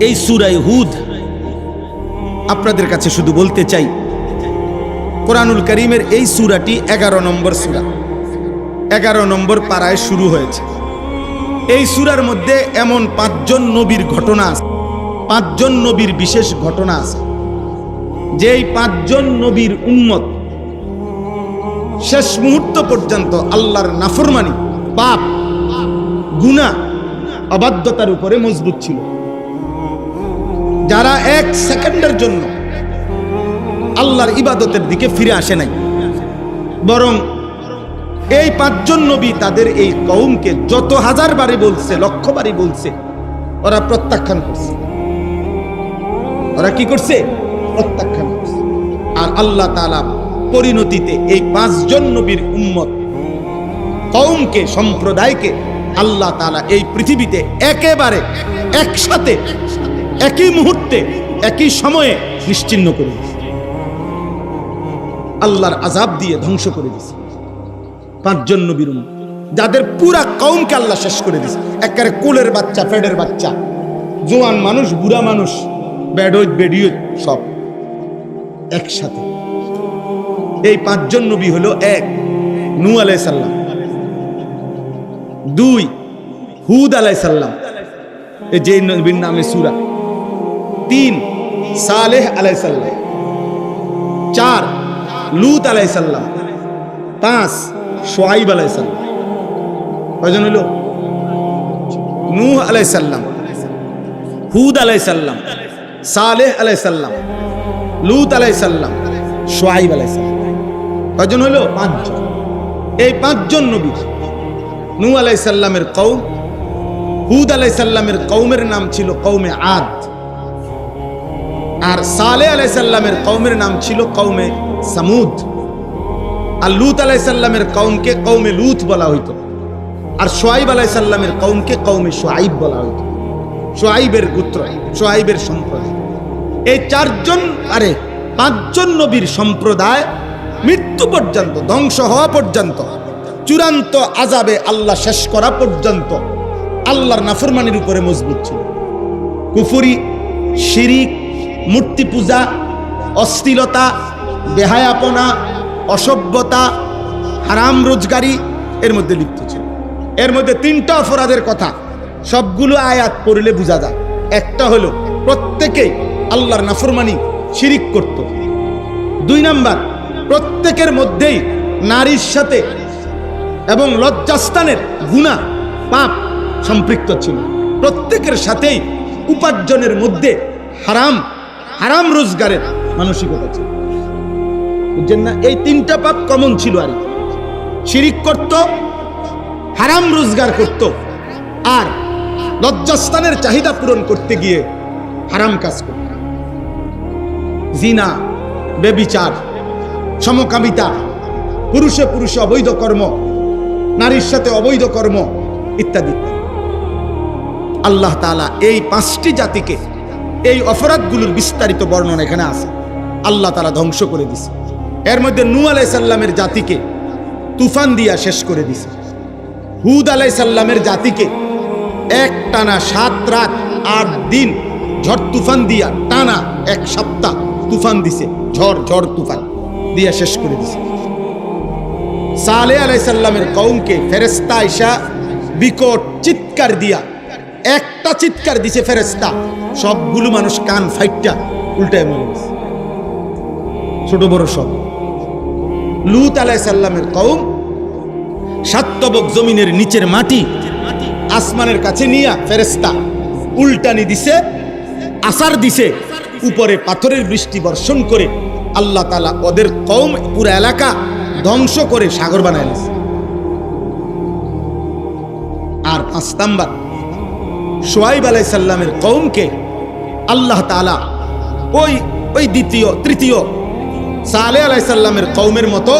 এই সূরা হুদ আপনাদের কাছে শুধু বলতে চাই, কোরআনুল কারীমের এই সূরাটি 11 নম্বর সূরা, 11 নম্বর পারায় শুরু হয়েছে। এই সূরার মধ্যে এমন 5 জন নবীর ঘটনা আছে, 5 জন নবীর বিশেষ ঘটনা আছে, যেই 5 জন নবীর উম্মত শেষ মুহূর্ত পর্যন্ত আল্লাহর নাফরমানি, পাপ, গুনাহ, অবাধ্যতার উপরে মজবুত ছিল, যারা 1 সেকেন্ডের জন্য আল্লাহর ইবাদতের দিকে ফিরে আসে নাই, বরং এই 5 জন নবী তাদের এই কওমকে যত 1000 বারই বলছে, লক্ষ বারই বলছে, ওরা প্রত্যাখ্যান করছে। ওরা কি করছে? প্রত্যাখ্যান করছে। আল্লাহ তাআলা পরিণতিতে এই 5 জন নবীর উম্মত কওমকে, সম্প্রদায়কে আল্লাহ তাআলা এই পৃথিবীতে একেবারে একসাথে একই মুহূর্তে একই সময়ে নিশ্চিহ্ন করে দিয়েছে, আল্লাহর আযাব দিয়ে ধ্বংস করে দিয়েছে। 5 জন নবীর উম্মত যাদের পুরা কওমকে আল্লাহ শেষ করে দিয়েছে, একেবারে কোলের বাচ্চা, পেটের বাচ্চা, জোয়ান মানুষ, বুড়া মানুষ, বেডোয় বেডিও সব একসাথে। এই 5 জন নবী হলো: 1 নূহ আলাইহিস সালাম, 2 হুদ আলাইহিস সালাম, এই যে নবীর নামে সূরা, 3 সালেহ আলাইহিস সালাম, 4 লূত আলাইহিস সালাম, 5 শুআয়ব আলাইহিস সালাম। কয়জন হলো? নূহ আলাইহিস সালাম, হুদ আলাইহিস সালাম, সালেহ আলাইহিস সালাম, লূত আলাইহিস সালাম, শুআয়ব আলাইহিস সালাম। কয়জন হলো? 5 জন। এই 5 জন নবী, নূহ আলাইহিস সালামের কওম, হুদ আলাইহিস সালামের কওমের নাম ছিল কওমে আদ, আর সালেহ আলাইহিস সালামের কওমের নাম ছিল কওমে সামুদ, আর লূত আলাইহিস সালামের কওমকে কওমে লূত বলা হইতো, আর শুআয়ব আলাইহিস সালামের কওমকে কওমে শুআয়ব বলা হইতো। শুআয়বের গোত্র, শুআয়বের সম্প্রদায়। এই 5 জন নবীর সম্প্রদায় মৃত্যু পর্যন্ত, ধ্বংস হওয়া পর্যন্ত, চূড়ান্ত আযাবে আল্লাহ শেষ করা পর্যন্ত আল্লাহর নাফরমানির উপরে মজবুত ছিল। কুফরি, শিরিক, মূর্তি পূজা, অশ্লীলতা, বেহায়াপনা, অসভ্যতা, হারাম রোজগারি এর মধ্যে লিপ্ত ছিল। এর মধ্যে 3টা অপরাধের কথা সবগুলো আয়াত পড়লে বোঝা যায়। একটা হলো প্রত্যেকেই আল্লাহর নাফরমানি, শিরিক করত। 2 নাম্বার, প্রত্যেকের মধ্যেই নারীর সাথে এবং লজ্জাস্থানের গুনাহ, পাপ সম্পৃক্ত ছিল। প্রত্যেকের সাথেই উপার্জনের মধ্যে হারাম রোজগারের মানসিকতা ছিল। বুঝছেন না? এই 3টা পাপ কমন ছিল। আর শিরিক করত, হারাম রোজগার করত, আর লজ্জাস্থানের চাহিদা পূরণ করতে গিয়ে হারাম কাজ করত। জিনা, ব্যভিচার, সমকামিতা, পুরুষে পুরুষে অবৈধ কর্ম, নারীর সাথে অবৈধ কর্ম ইত্যাদি। আল্লাহ তাআলা এই 5টি জাতিকে, এই অপরাধগুলোর বিস্তারিত বর্ণনা এখানে আছে, আল্লাহ তাআলা ধ্বংস করে দিছে। এর মধ্যে নূহ আলাইহিস সালামের জাতিকে তুফান দিয়া শেষ করে দিছে। হুদ আলাইহিস সালামের জাতিকে একটানা 7 রাত 8 দিন ঝড় তুফান দিয়া টানা 1 সপ্তাহ তুফান দিছে, ঝড় তুফান দিয়া শেষ করে দিছে। সালেহ আলাইহিস সালামের কওমকে ফেরেশতা আইসা বিকট চিৎকার দিয়া, একটা চিৎকার দিছে ফেরেশতা, সবগুলো মানুষ কান ফাইটটা উল্টায় মরে গেছে, ছোট বড় সব। লূত আলাইহিস সালামের কওম সাতবক জমিনের নিচের মাটি আসমানের কাছে নিয়া ফেরেশতা উল্টানি দিছে, আসার দিছে, উপরে পাথরের বৃষ্টি বর্ষণ করে আল্লাহ তাআলা ওদের কওম, পুরো এলাকা ধ্বংস করে সাগর বানায় দিয়েছে। আর 5 নাম্বার, শুআয়ব আলাইহিস সালামের কওমকে আল্লাহ তাআলা ওই তৃতীয় সালেহ আলাইহিস সালামের কওমের মতো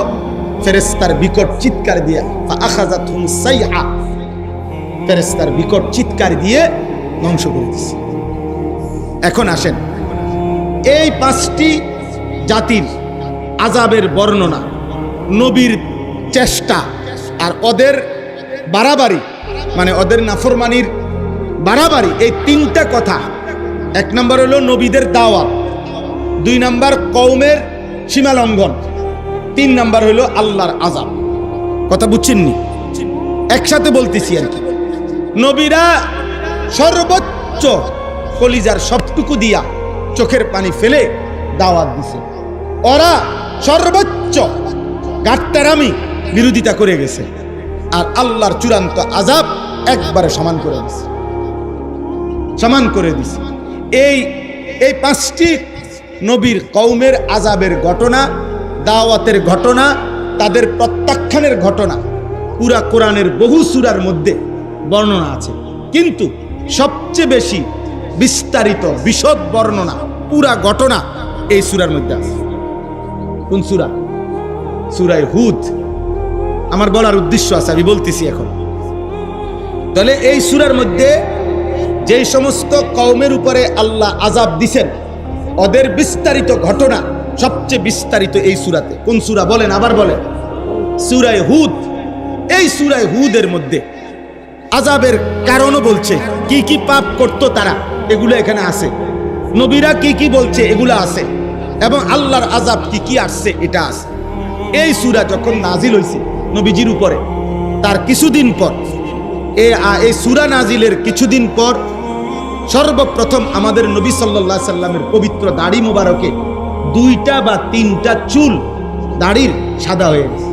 ফেরেশতার বিকট চিৎকার দিয়ে ফাআখাযাতহুম সাইহা, ফেরেশতার বিকট চিৎকার দিয়ে ধ্বংস করে দিয়েছে। এখন আসেন, এই 5টি জাতির আযাবের বর্ণনা, নবীর চেষ্টা, আর ওদের বাড়াবাড়ি, মানে ওদের নাফরমানির বাড়াবাড়ি, এই 3টা কথা। 1 নম্বর হলো নবীদের দাওয়াত, 2 নম্বর কওমের সীমা লঙ্ঘন, 3 নম্বর হলো আল্লাহর আযাব। কথা বুঝছেননি? একসাথে বলতেছি আর কি। নবীরা সর্বোচ্চ কলিজার সবটুকু দিয়া চোখের পানি ফেলে দাওয়াত দিছে, ওরা সর্বোচ্চ গাট্টারামি বিরোধিতা করে গেছে, আর আল্লাহর চূড়ান্ত আযাব একবারে সমান করে দিছে। এই 5টি নবীর কওমের আযাবের ঘটনা, দাওয়াতের ঘটনা, তাদের প্রত্যাখ্যানের ঘটনা পুরা কোরআনের বহু সূরার মধ্যে বর্ণনা আছে, কিন্তু সবচেয়ে বেশি বিস্তারিত বিশদ বর্ণনা, পুরা ঘটনা এই সূরার মধ্যে আছে। কোন সূরা? সূরা হুদ। আমার বলার উদ্দেশ্য আছে, আমি বলতেছি এখন। তাহলে এই সূরার মধ্যে যেই সমস্ত কওমের উপরে আল্লাহ আযাব দিবেন, ওদের বিস্তারিত ঘটনা সবচেয়ে বিস্তারিত এই সূরাতে। কোন সূরা বলেন? আবার বলেন। সূরা হুদ। এই সূরা হুদের মধ্যে আযাবের কারণও বলছে, কি কি পাপ করত তারা, এগুলো এখানে আছে। নবীরা কি কি বলছে, এগুলো আছে। এবং আল্লাহর আযাব কি কি আসছে, এটা আছে। এই সূরা যখন নাজিল হয়েছে নবীজির উপরে, তার কিছুদিন পর, এই সূরা নাজিলের কিছুদিন পর সর্বপ্রথম আমাদের নবী সাল্লাল্লাহু আলাইহি সাল্লামের পবিত্র দাড়ি মোবারকে 2টা বা 3টা চুল দাড়ির সাদা হয়ে গেছে।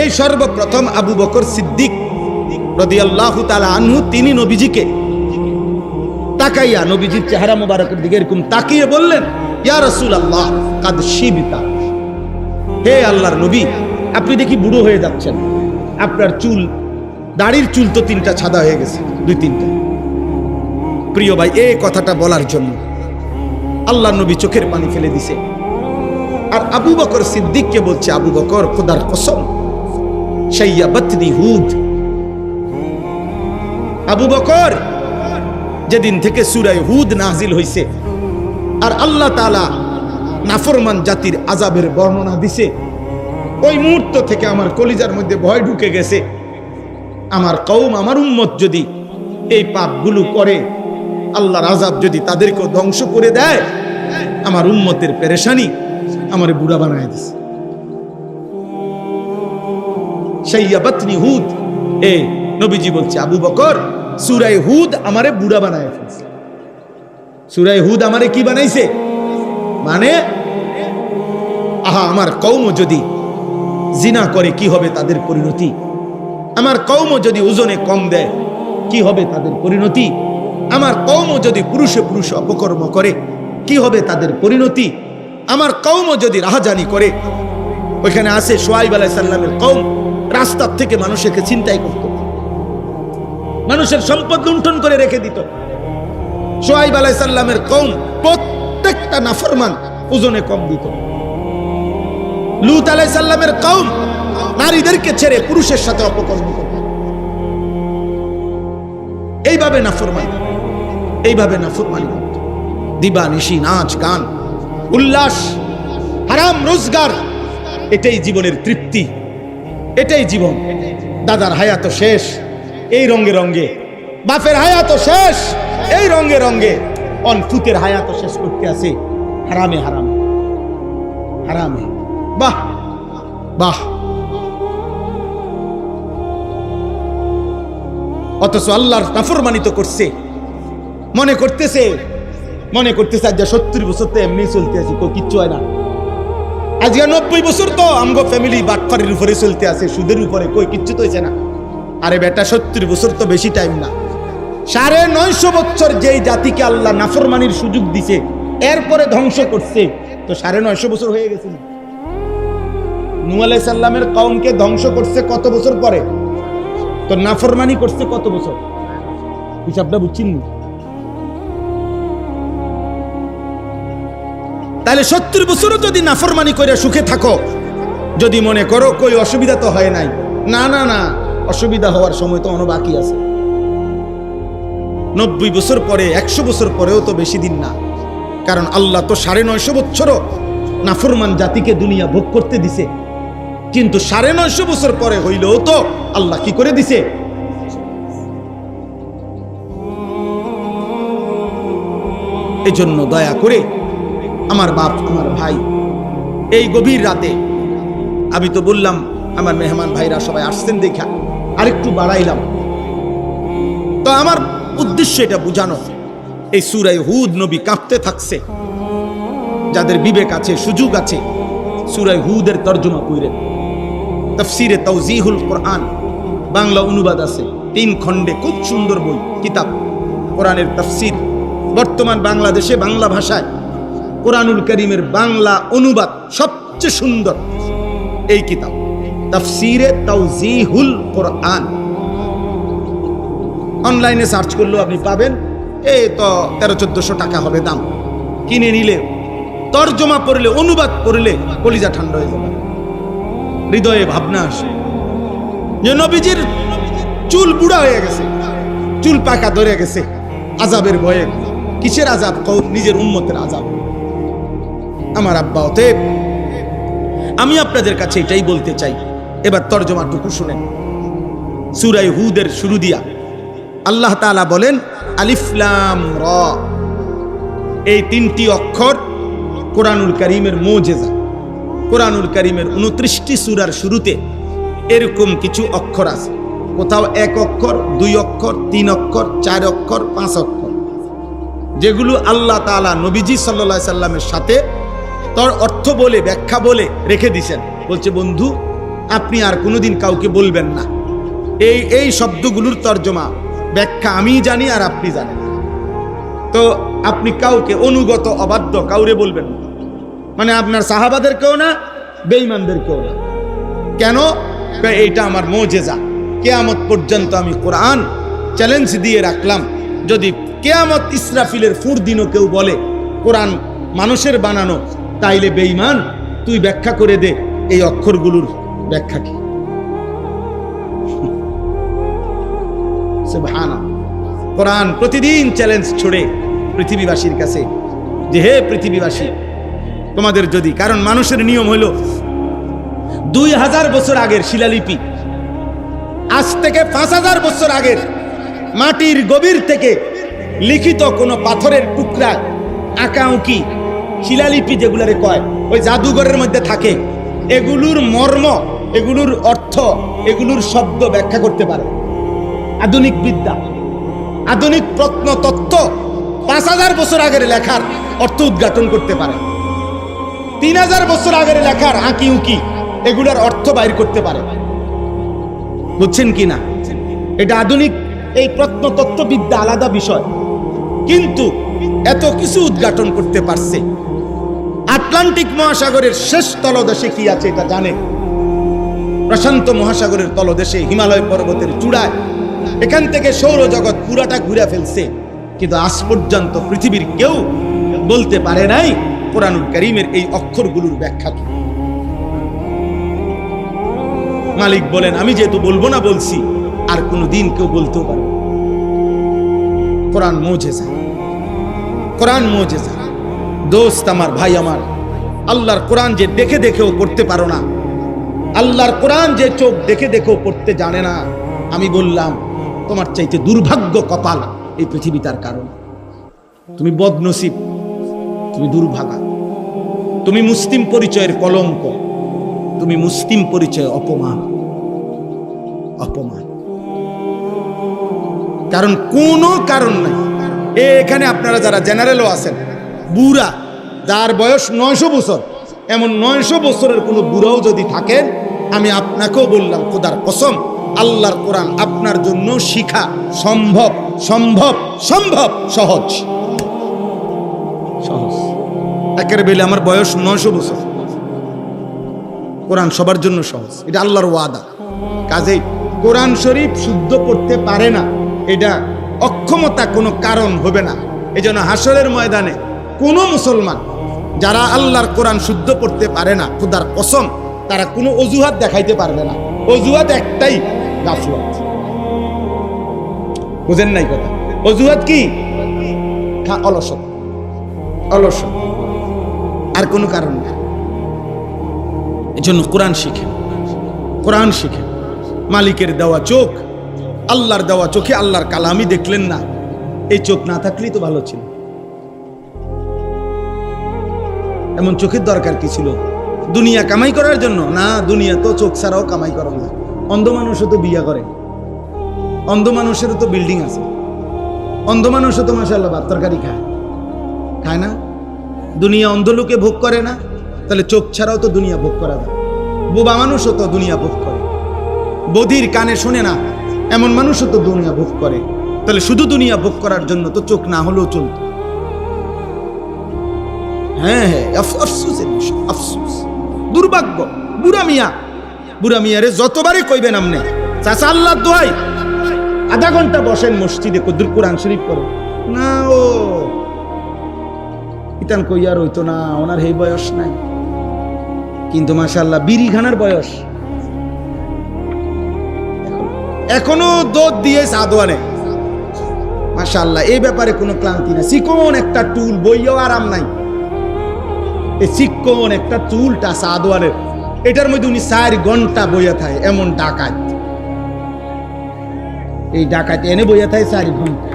এই সর্বপ্রথম আবু বকর সিদ্দিক রাদিয়াল্লাহু তাআলা আনহু, তিনি নবীজিকে তাকাইয়া, নবীজির চেহারা মোবারকের দিকে এরকম তাকিয়ে বললেন, ইয়া রাসূলুল্লাহ কাদ শিবতা, হে আল্লাহর নবী, আপনি দেখি বুড়ো হয়ে যাচ্ছেন, আপনার চুল, দাড়ির চুল তো 3টা সাদা হয়ে গেছে, 2-3টা। প্রিয় ভাই, এই কথাটা বলার জন্য আল্লাহর নবী চোখের পানি ফেলে দিছে। আর আবু বকর সিদ্দিককে বলছে, আবু বকর, খোদার কসম, শাইয়াবাতনি হুদ। আবু বকর, যেদিন থেকে সূরা হুদ নাজিল হইছে আর আল্লাহ তাআলা নাফরমান জাতির আযাবের বর্ণনা দিছে, ওই মুহূর্ত থেকে আমার কলিজার মধ্যে ভয় ঢুকে গেছে। আমার কওম, আমার উম্মত যদি এই পাপগুলো করে, আল্লাহর আযাব যদি তাদেরকেও ধ্বংস করে দেয়, আমার উম্মতের পেরেশানি আমারে বুড়া বানায় দিছে। শাইয়াবাতনি হুদ। নবীজি বলছে, আবু বকর, সূরা হুদ আমারে বুড়া বানায় ফেলছে। সূরা হুদ আমারে কি বানাইছে? মানে আমার কওম যদি জিনা করে কি হবে তাদের পরিণতি, আমার কওম যদি ওজনে কম দেয় কি হবে তাদের পরিণতি, আমার কওম যদি পুরুষে পুরুষে অপকর্ম করে কি হবে তাদের পরিণতি, আমার কওম যদি রাহাজানি করে। ওইখানে আছে শুআয়ব আলাইহিস সালামের কওম রাস্তার থেকে মানুষকে ছিনতাই করত, মানুষের সম্পদ লুণ্ঠন করে রেখে দিত। শুআয়ব আলাইহিস সালামের কওম প্রত্যেকটা নাফরমান ওজনে কম দিত। লূত আলাইহিস সালামের কওম নারীদেরকে ছেড়ে পুরুষের সাথে অপকর্ম করত। এইভাবে নাফরমানি করত। দিবা নিশি নাচ গান উল্লাস, হারাম রোজগার, এটাই জীবনের তৃপ্তি, এটাই জীবন। দাদার হায়াত শেষ এই রঙে রঙে, বাপের হায়াত শেষ এই রঙে রঙে, অনফুতের হায়াত শেষ করতে আছে হারামে হারামে হারামে। বাহ বাহ। অথচ আল্লাহর নাফরমানিত করছে, মনে করতেছে আজ 70 বছর তো এমনি চলতে আছে, কিচ্ছু হয় না। আজকে 90 বছর তো আমগো ফ্যামিলি বাটফারির উপরে চলতে আছে, সুদের উপরে, কই কিচ্ছু তো হয়েছে না। আরে বেটা, 70 বছর তো বেশি টাইম না। 950 বছর যেই জাতিকে আল্লাহ নাফরমানির সুযোগ দিছে, এরপরে ধ্বংস করছে, তো 950 বছর হয়ে গেছে। নূহ আলাইহিস সালামের কওমকে ধ্বংস করছে কত বছর পরে? তো নাফরমানি করছে কত বছর? হিসাবটা বুঝছেন? তাহলে 70 বছরও যদি নাফরমানি করে সুখে থাকো, যদি মনে করো কই অসুবিধা তো হয় নাই, না না না, অসুবিধা হওয়ার সময় তো অনেক বাকি আছে। 90 বছর পরে, 100 বছর পরেও তো বেশি দিন না। কারণ আল্লাহ তো 950 বছরও নাফরমান জাতিকে দুনিয়া ভোগ করতে দিছে, কিন্তু 950 বছর পরে হইলেও তো আল্লাহ কি করে দিছে? এজন্য দয়া করে আমার বাপ, আমার ভাই, এই গভীর রাতে আমি তো বললাম আমার মেহমান ভাইরা সবাই আসছেন দেখা আরেকটু বাড়াইলাম। তো আমার উদ্দেশ্য এটা বুঝানো, এই সূরা হুদ নবী কাঁপতে থাকছে। যাদের বিবেক আছে, সুযোগ আছে, সূরা হুদের তর্জমা কইরেন। তাফসিরে তাওজিহুল কোরআন বাংলা অনুবাদ আছে 3 খণ্ডে, খুব সুন্দর বই, কিতাব, কোরআনের তাফসির। বর্তমান বাংলাদেশে বাংলা ভাষায় কোরআনুল কারীমের বাংলা অনুবাদ সবচেয়ে সুন্দর এই কিতাব, তাফসিরে তাওজিহুল কোরআন। অনলাইনে সার্চ করলেও আপনি পাবেন। এই তো 1300-1400 টাকা হবে দাম, কিনে নিলে তর্জমা পড়লে, অনুবাদ পড়লে কলিজা ঠান্ডা হয়ে যাবে, হৃদয়ে ভাবনা আসে যে নবীজির চুল বুড়া হয়ে গেছে, চুল পাকা ধরে গেছে আযাবের ভয়ে। কিসের আযাব? নিজের উম্মতের আযাব। আমার আব্বা, অতএব আমি আপনাদের কাছে এটাই বলতে চাই। এবার তর্জমাটুকু শুনেন। সূরা হুদের শুরু দিয়া আল্লাহ তাআলা বলেন আলিফ লাম র। এই তিনটি অক্ষর কোরআনুল কারীমের মুজিজা। কোরআনুল কারীমের 29টি সূরার শুরুতে এরকম কিছু অক্ষর আছে। কোথাও 1 অক্ষর, 2 অক্ষর, 3 অক্ষর, 4 অক্ষর, 5 অক্ষর, যেগুলো আল্লাহ তাআলা নবীজি সাল্লাল্লাহু আলাইহি সাল্লামের সাথে তার অর্থ বলে, ব্যাখ্যা বলে রেখে দিয়েছেন। বলছে, বন্ধু আপনি আর কোনোদিন কাউকে বলবেন না, এই শব্দগুলোর তর্জমা ব্যাখ্যা আমি জানি আর আপনি জানেন। তো আপনি কাউকে অনুগত অবাধ্য কাউরে বলবেন না, মানে আপনার সাহাবাদেরকেও না, বেঈমানদেরকেও না। কেন? এইটা আমার মুজিজা। কিয়ামত পর্যন্ত আমি কোরআন চ্যালেঞ্জ দিয়ে রাখলাম, যদি কিয়ামত ইসরাফিলের ফুর দিনও কেউ বলে কোরআন মানুষের বানানো, তাইলে বেঈমান তুই ব্যাখ্যা করে দে এই অক্ষরগুলোর ব্যাখ্যা কি। সুবহানাল্লাহ। কোরআন প্রতিদিন চ্যালেঞ্জ ছড়ে পৃথিবীবাসীর কাছে যে হে পৃথিবীবাসী, তোমাদের যদি, কারণ মানুষের নিয়ম হলো 2000 বছর আগের শিলালিপি, আজ থেকে 5000 বছর আগের মাটির গভীর থেকে লিখিত কোন পাথরের টুকরা, আঁকাউকি শিলালিপি যেগুলারে কয়, ওই জাদুঘরের মধ্যে থাকে, এগুলোর মর্ম, এগুলোর অর্থ, এগুলোর শব্দ ব্যাখ্যা করতে পারে আধুনিক বিদ্যা, আধুনিক প্রত্নতত্ত্ব 5000 বছর আগের লেখার অর্থ উদ্ঘাটন করতে পারে। 3000 বছর আগের লেখার আঁকি উকি এগুলার অর্থ বাইর করতে পারে। বুঝছেন কি না? এটা আধুনিক এই প্রত্নতত্ত্ব বিদ্যা আলাদা বিষয়, কিন্তু এত কিছু উদ্ঘাটন করতে পারছে। আটলান্টিক মহাসাগরের শেষ তলদেশে কি আছে এটা জানে, প্রশান্ত মহাসাগরের তলদেশে হিমালয় পর্বতের চূড়ায়, এখান থেকে সৌরজগৎ পুরাটা ঘুরে ফেলছে, কিন্তু আজ পর্যন্ত পৃথিবীর কেউ বলতে পারে নাই কোরআনুল কারীমের এই অক্ষরগুলোর ব্যাখ্যা কি। মালিক বলেন, আমি যেহেতু বলবো না বলছি, আর কোনদিন কেউ বলতেও পারবে। কোরআন মুজিজা, কোরআন মুজিজা। দোস্ত আমার, ভাই আমার, আল্লাহর কোরআন যে দেখে দেখেও পড়তে পারো না, আল্লাহর কোরআন যে চোখ দেখে দেখেও পড়তে জানে না, আমি বললাম তোমার চাইতে দুর্ভাগ্য কপাল এই পৃথিবী। তার কারণ তুমি বদনসিব, তুমি দুর্ভাগা, তুমি মুসলিম পরিচয়ের কলঙ্ক, তুমি মুসলিম পরিচয় অপমান, অপমান। কারণ কোনো কারণ নাই। এখানে আপনারা যারা জেনারেলও আছেন, বুড়া যার বয়স 900 বছর, এমন 900 বছরের কোনো বুড়াও যদি থাকেন, আমি আপনাকেও বললাম খোদার কসম, আল্লাহর কোরআন আপনার জন্য শিখা সম্ভব, সম্ভব, সম্ভব, সহজ, সহজ। একের বেলে আমার বয়স 900 বছর, কোরআন সবার জন্য সহজ, এটা আল্লাহর ওয়াদা। কাজেই কোরআন শরীফ শুদ্ধ পড়তে পারে না, এটা অক্ষমতা কোনো কারণ হবে না। এই জন্য হাসরের ময়দানে কোনো মুসলমান যারা আল্লাহর কোরআন শুদ্ধ পড়তে পারে না, খোদার কসম তারা কোনো অজুহাত দেখাইতে পারবে না। অজুহাত একটাই, গাফলত। বুঝেন নাই কথা? অজুহাত কি? অলসত, অলসত, আর কোনো কারণ না। এই জন্য কোরআন শিখেন, কোরআন শিখেন। মালিকের দেওয়া চোখ, আল্লাহর দেওয়া চোখে আল্লাহর কালামই দেখলেন না, এই চোখ না থাকলেই তো ভালো ছিল। এমন চোখের দরকার কি ছিল? দুনিয়া কামাই করার জন্য না, দুনিয়া তো চোখ ছাড়াও কামাই করা যায়। অন্ধ মানুষও তো বিয়া করে, অন্ধ মানুষেরও তো বিল্ডিং আছে, অন্ধ মানুষও তো মাশাআল্লাহ ভাত তরকারি খায়, খায় না? দুনিয়া অন্ধ লোকে ভোগ করে না, তাহলে চোখ ছাড়াও তো দুনিয়া ভোগ করা যায়। বোবা মানুষও তো দুনিয়া ভোগ করে, বধির কানে শোনে না এমন মানুষও তো দুনিয়া ভোগ করে, তাহলে শুধু দুনিয়া ভোগ করার জন্য তো চোখ না হলেও চলত। হ্যাঁ হ্যাঁ, আফসোসের বিষয়, আফসোস, দুর্ভাগ্য। বুড়া মিয়া, বুড়া মিয়ারে যতবারই কইবেন আমনে, চাচা আল্লাহর দোহাই আধা ঘন্টা বসেন মসজিদে, কোরআন শরীফ করো না, ও ইতান কইয়ার হইতো না, ওনার এই বয়স নাই, কিন্তু মাশাআল্লাহ বিড়ি খানার বয়স, এখনো দুধ দিয়ে সাদওয়ানে মাশাআল্লাহ। এই ব্যাপারে কোনো ক্লান্তি না। চিকন একটা টুল বইয়াও আরাম নাই, এই চিকন একটা চুলটা সাদওয়ানের, এটার মধ্যে উনি 4 ঘন্টা বইয়া থাকে। এমন ডাকাত, এই ডাকাত এনে বইয়া থাকে 4 ঘন্টা,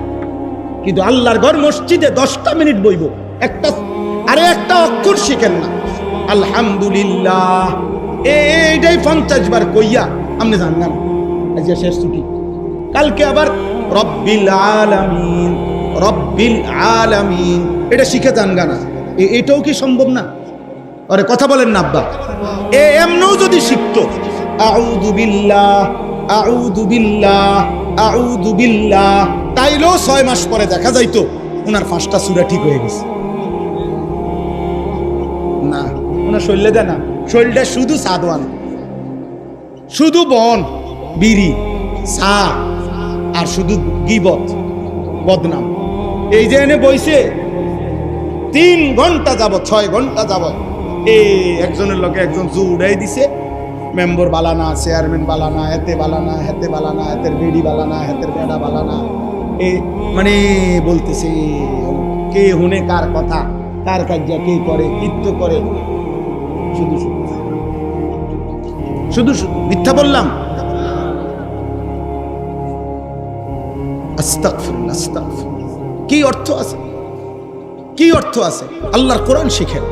কিন্তু আল্লাহর ঘর মসজিদে 10টা মিনিট বইব, একটা অক্ষর শিখেন না। আলহামদুলিল্লাহ এইটাই 50 বার কইয়া আপনি জানলাম আজকে শেষ ছুটি। কালকে আবার রব্বিল আলামিন, রব্বিল আলামিন এটা শিখে যান গানা। এটাও কি সম্ভব না? আরে কথা বলেন না আব্বা। এমনও যদি শিখতো আউযু বিল্লাহ, আউযু বিল্লাহ, আউযু বিল্লাহ, তাইলেও 6 মাস পরে দেখা যাইতো ওনার 5টা সূরা ঠিক হয়ে গেছে। না, ওনার শরীরে দেয় না, শরীরটা শুধু সাদওয়ান, শুধু বন, বিড়ি, চা, আর শুধু গীবত, বদনাম। এই যে এনে বইছে 3 ঘন্টা যাবত, 6 ঘন্টা যাবত একজনের লোকে একজন জু উড়াই দিছে, মেম্বার বালানা, চেয়ারম্যান বালানা, হেতে বালানা, হেতে বালানা, হেতের বেডি বালানা, হেতের বেডা বালানা, মানে বলতেছে কে হুনে কার কথা, কার কার্য কে করে, কীর্ত করে, শুধু শুধু শুধু শুধু মিথ্যা বললাম। আস্তাগফিরুল্লাহ, আস্তাগফিরুল্লাহ। কি অর্থ আছে, কি অর্থ আছে? আল্লাহর কোরআন শিখেন।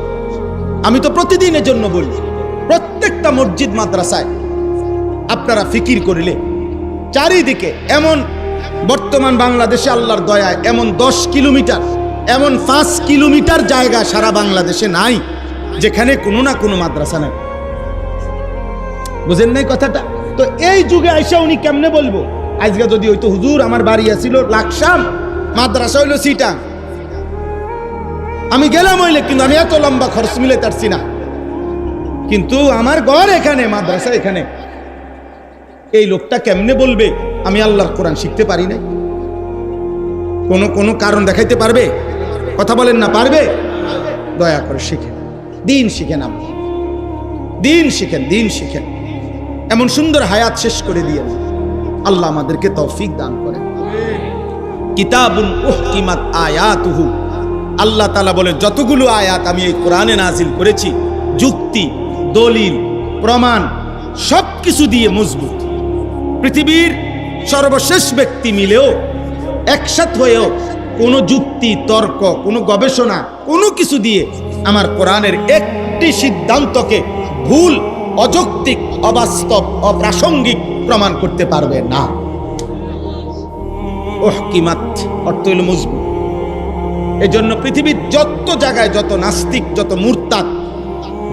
আমি তো প্রতিদিনের জন্য বলি, প্রত্যেকটা মসজিদ মাদ্রাসায় আপনারা ফিকির করিলে চারিদিকে এমন, বর্তমান বাংলাদেশে আল্লাহর দয়ায় এমন 10 কিলোমিটার, এমন 5 কিলোমিটার জায়গা সারা বাংলাদেশে নাই যেখানে কোনো না কোনো মাদ্রাসা নাই। বুঝেন নাই কথাটা? তো এই যুগে আইসা উনি কেমনে বলবো? আজকে যদি হইতো হুজুর আমার বাড়ি আছিল লাকসাম, মাদ্রাসা হইলো সিটাং, আমি গেলাম হইলে, কিন্তু আমি এত লম্বা খরচ মিলে পারছি না, কিন্তু আমার ঘর এখানে, মাদ্রাসা এখানে। এই লোকটা কেমনে বলবে আমি আল্লাহর কোরআন শিখতে পারি নাই? কোনো কারণ দেখাইতে পারবে? কথা বলেন না, পারবে? দয়া করে শিখেন, দিন শিখেন, আপনি দিন শিখেন, দিন শিখেন। এমন সুন্দর হায়াত শেষ করে দিয়ে আল্লাহ আমাদেরকে তৌফিক দান করেন। কিতাবুন উহকিমাত আয়াতুহু, আল্লাহ তাআলা বলে যতগুলো আয়াত আমি এই কোরআনে নাজিল করেছি, যুক্তি, দলিল, প্রমাণ সবকিছু দিয়ে মজবুত। পৃথিবীর সর্বশেষ ব্যক্তি মিলেও, একসাথ হয়েও কোনো যুক্তি, তর্ক, কোনো গবেষণা, কোনো কিছু দিয়ে আমার কোরআনের একটি সিদ্ধান্তকে ভুল, অযৌক্তিক, অবাস্তব, অপ্রাসঙ্গিক প্রমাণ করতে পারবে না। উহকিমাত অর্থ হলো মজবুত। এজন্য পৃথিবীর যত জায়গায় যত নাস্তিক, যত মুরতাদ,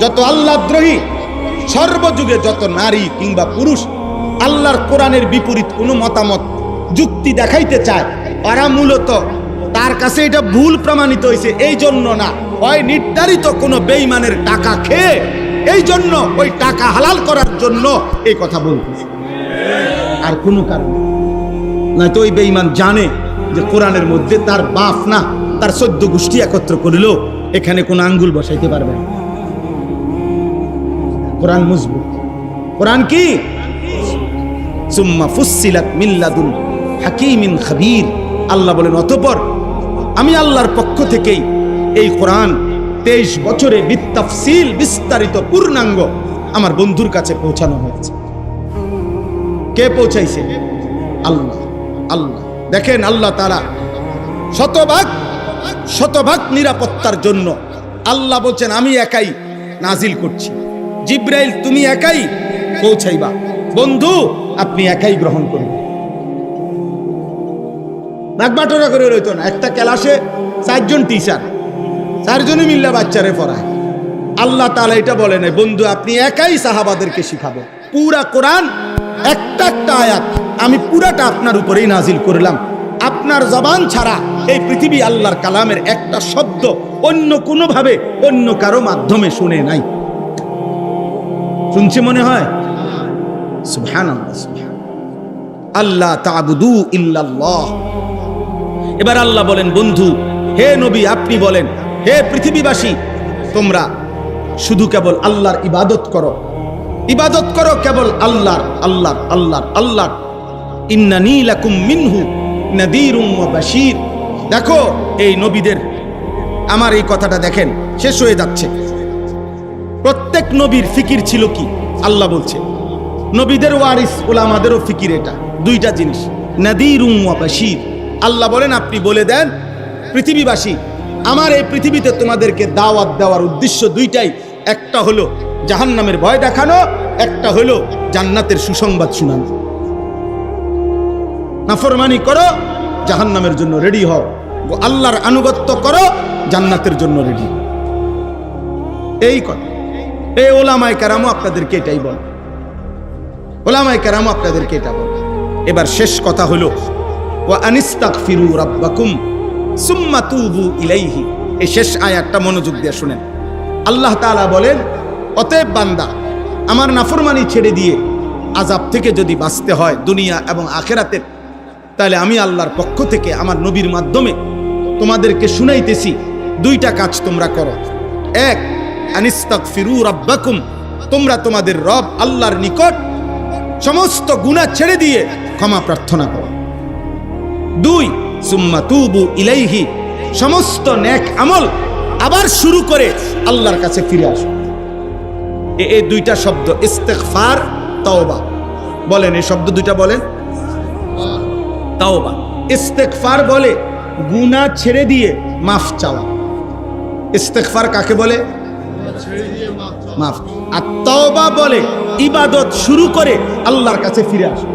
যত আল্লাহদ্রোহী, সর্বযুগে যত নারী কিংবা পুরুষ আল্লাহর কোরআনের বিপরীত কোনো মতামত, যুক্তি দেখাইতে চায়, ওরা মূলত তার কাছে এটা ভুল প্রমাণিত হয়েছে এই জন্য না, হয় নির্ধারিত কোনো বেঈমানের টাকা খেয়ে এই জন্য, ওই টাকা হালাল করার জন্য এই কথা বলতেছে, আর কোনো কারণ না। তো ওই বেঈমান জানে যে কোরআনের মধ্যে তার বাপ না, তার 14 গোষ্ঠী একত্র করিল, এখানে কোনো আঙ্গুল বসাইতে পারবে না। কোরআন মজবুত। কোরআন কি? সুম্মা ফুসসিলাত মিন লাদুন হাকীমিন খাবীর। আল্লাহ বলেন অতঃপর আমি আল্লাহর পক্ষ থেকেই এই কোরআন 23 বছরে বিতাফসিল, বিস্তারিত, পূর্ণাঙ্গ আমার বন্ধুর কাছে পৌঁছানো হয়েছে। কে পৌঁছাইছে? আল্লাহ। আল্লাহ দেখেন, আল্লাহ তাআলা শতভাগ নিরাপত্তার জন্য আল্লাহ বলছেন আমি একাই নাজিল করছি। জিব্রাইল তুমি একাই পৌঁছাইবা, বন্ধু আপনি একাই গ্রহণ করুন। বাগবাটোরা করে রইতো না। একটা ক্লাসে 4 জন টিচার, 4 জনে মিল্লা বাচ্চারে পড়ায়। আল্লাহ তাআলা এটা বলে নাই, বন্ধু আপনি একাই সাহাবাদেরকে শিখাবেন। পুরা কোরআন একটা একটা আয়াত আমি পুরাটা আপনার উপরেই নাজিল করলাম। আপনার জবান ছাড়া এই পৃথিবী আল্লাহর কালামের একটা শব্দ অন্য কোনো ভাবে, অন্য কারো মাধ্যমে শুনে নাই। শুনছে মনে হয়? সুবহানাল্লাহ, সুবহানাল্লাহ। আল্লাহ তা'বুদু ইল্লাল্লাহ। এবার আল্লাহ বলেন, বন্ধু হে নবী আপনি বলেন হে পৃথিবীবাসী, তোমরা শুধু কেবল আল্লাহর ইবাদত করো, ইবাদত করো কেবল আল্লাহর, আল্লাহর, আল্লাহর, আল্লাহর। ইন্নানী লাকুম মিনহু নাযীরুম ওয়া বাশীর। দেখো এই নবীদের, আমার এই কথাটা দেখেন, শেষ হয়ে যাচ্ছে। প্রত্যেক নবীর ফিকির ছিল কি? আল্লাহ বলছে নবীদের ওয়ারিস উলামাদেরও ফিকির এটা, দুইটা জিনিস, নাযীরুম ওয়া বাশীর। আল্লাহ বলেন আপনি বলে দেন পৃথিবীবাসী, আমার এই পৃথিবীতে তোমাদেরকে দাওয়াত দেওয়ার উদ্দেশ্য দুইটাই, একটা হলো জাহান্নামের ভয় দেখানো, একটা হলো জান্নাতের সুসংবাদ শোনানো। নাফরমানি করো, জাহান্নামের জন্য রেডি হও, আল্লাহর আনুগত্য করো, জান্নাতের জন্য রেডি। এই কথা এই ওলামায়ে কেরামও আপনাদেরকে এটাই বল, ওলামায়ে কেরামও আপনাদেরকে এটা বল। এবার শেষ কথা হলো ওয়া আনিস্তাগফিরু রাব্বাকুম সুম্মা তুবু ইলাইহি। এই শেষ আয়াতটা মনোযোগ দিয়ে শুনেন। আল্লাহ তাআলা বলেন, অতএব বান্দা, আমার নাফরমানি ছেড়ে দিয়ে আযাব থেকে যদি বাঁচতে হয় দুনিয়া এবং আখিরাতের, তাহলে আমি আল্লাহর পক্ষ থেকে আমার নবীর মাধ্যমে তোমাদেরকে শুনাইতেছি, দুইটা কাজ তোমরা করো। এক, আনিস্তাগফিরু রাব্বাকুম, তোমরা তোমাদের রব আল্লাহর নিকট সমস্ত গুনাহ ছেড়ে দিয়ে ক্ষমা প্রার্থনা করো। দুই, সুম্মা তুবু ইলাইহি, সমস্ত নেক আমল আবার শুরু করে আল্লাহর কাছে ফিরে আসো। এই দুইটা শব্দ ইস্তিগফার, তাওবা, বলেন এই শব্দ দুইটা বলেন। তাওবা, ইস্তিগফার বলে গুনাহ ছেড়ে দিয়ে মাফ চাওয়া। ইস্তিগফার কাকে বলে? মাফ। আর তাওবা বলে ইবাদত শুরু করে আল্লাহর কাছে ফিরে আসা।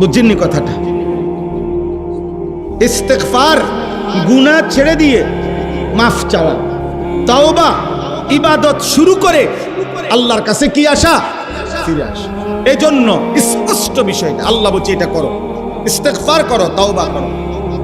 বুঝছেননি কথাটা? ইস্তিগফার গুনাহ ছেড়ে দিয়ে মাফ চাওয়া, তাওবা ইবাদত শুরু করে আল্লাহর কাছে কি আসা? ফিরে আসা। এজন্য স্পষ্ট বিষয়টা আল্লাহ বলছে এটা করো, ইস্তিগফার করো, তাওবা করো।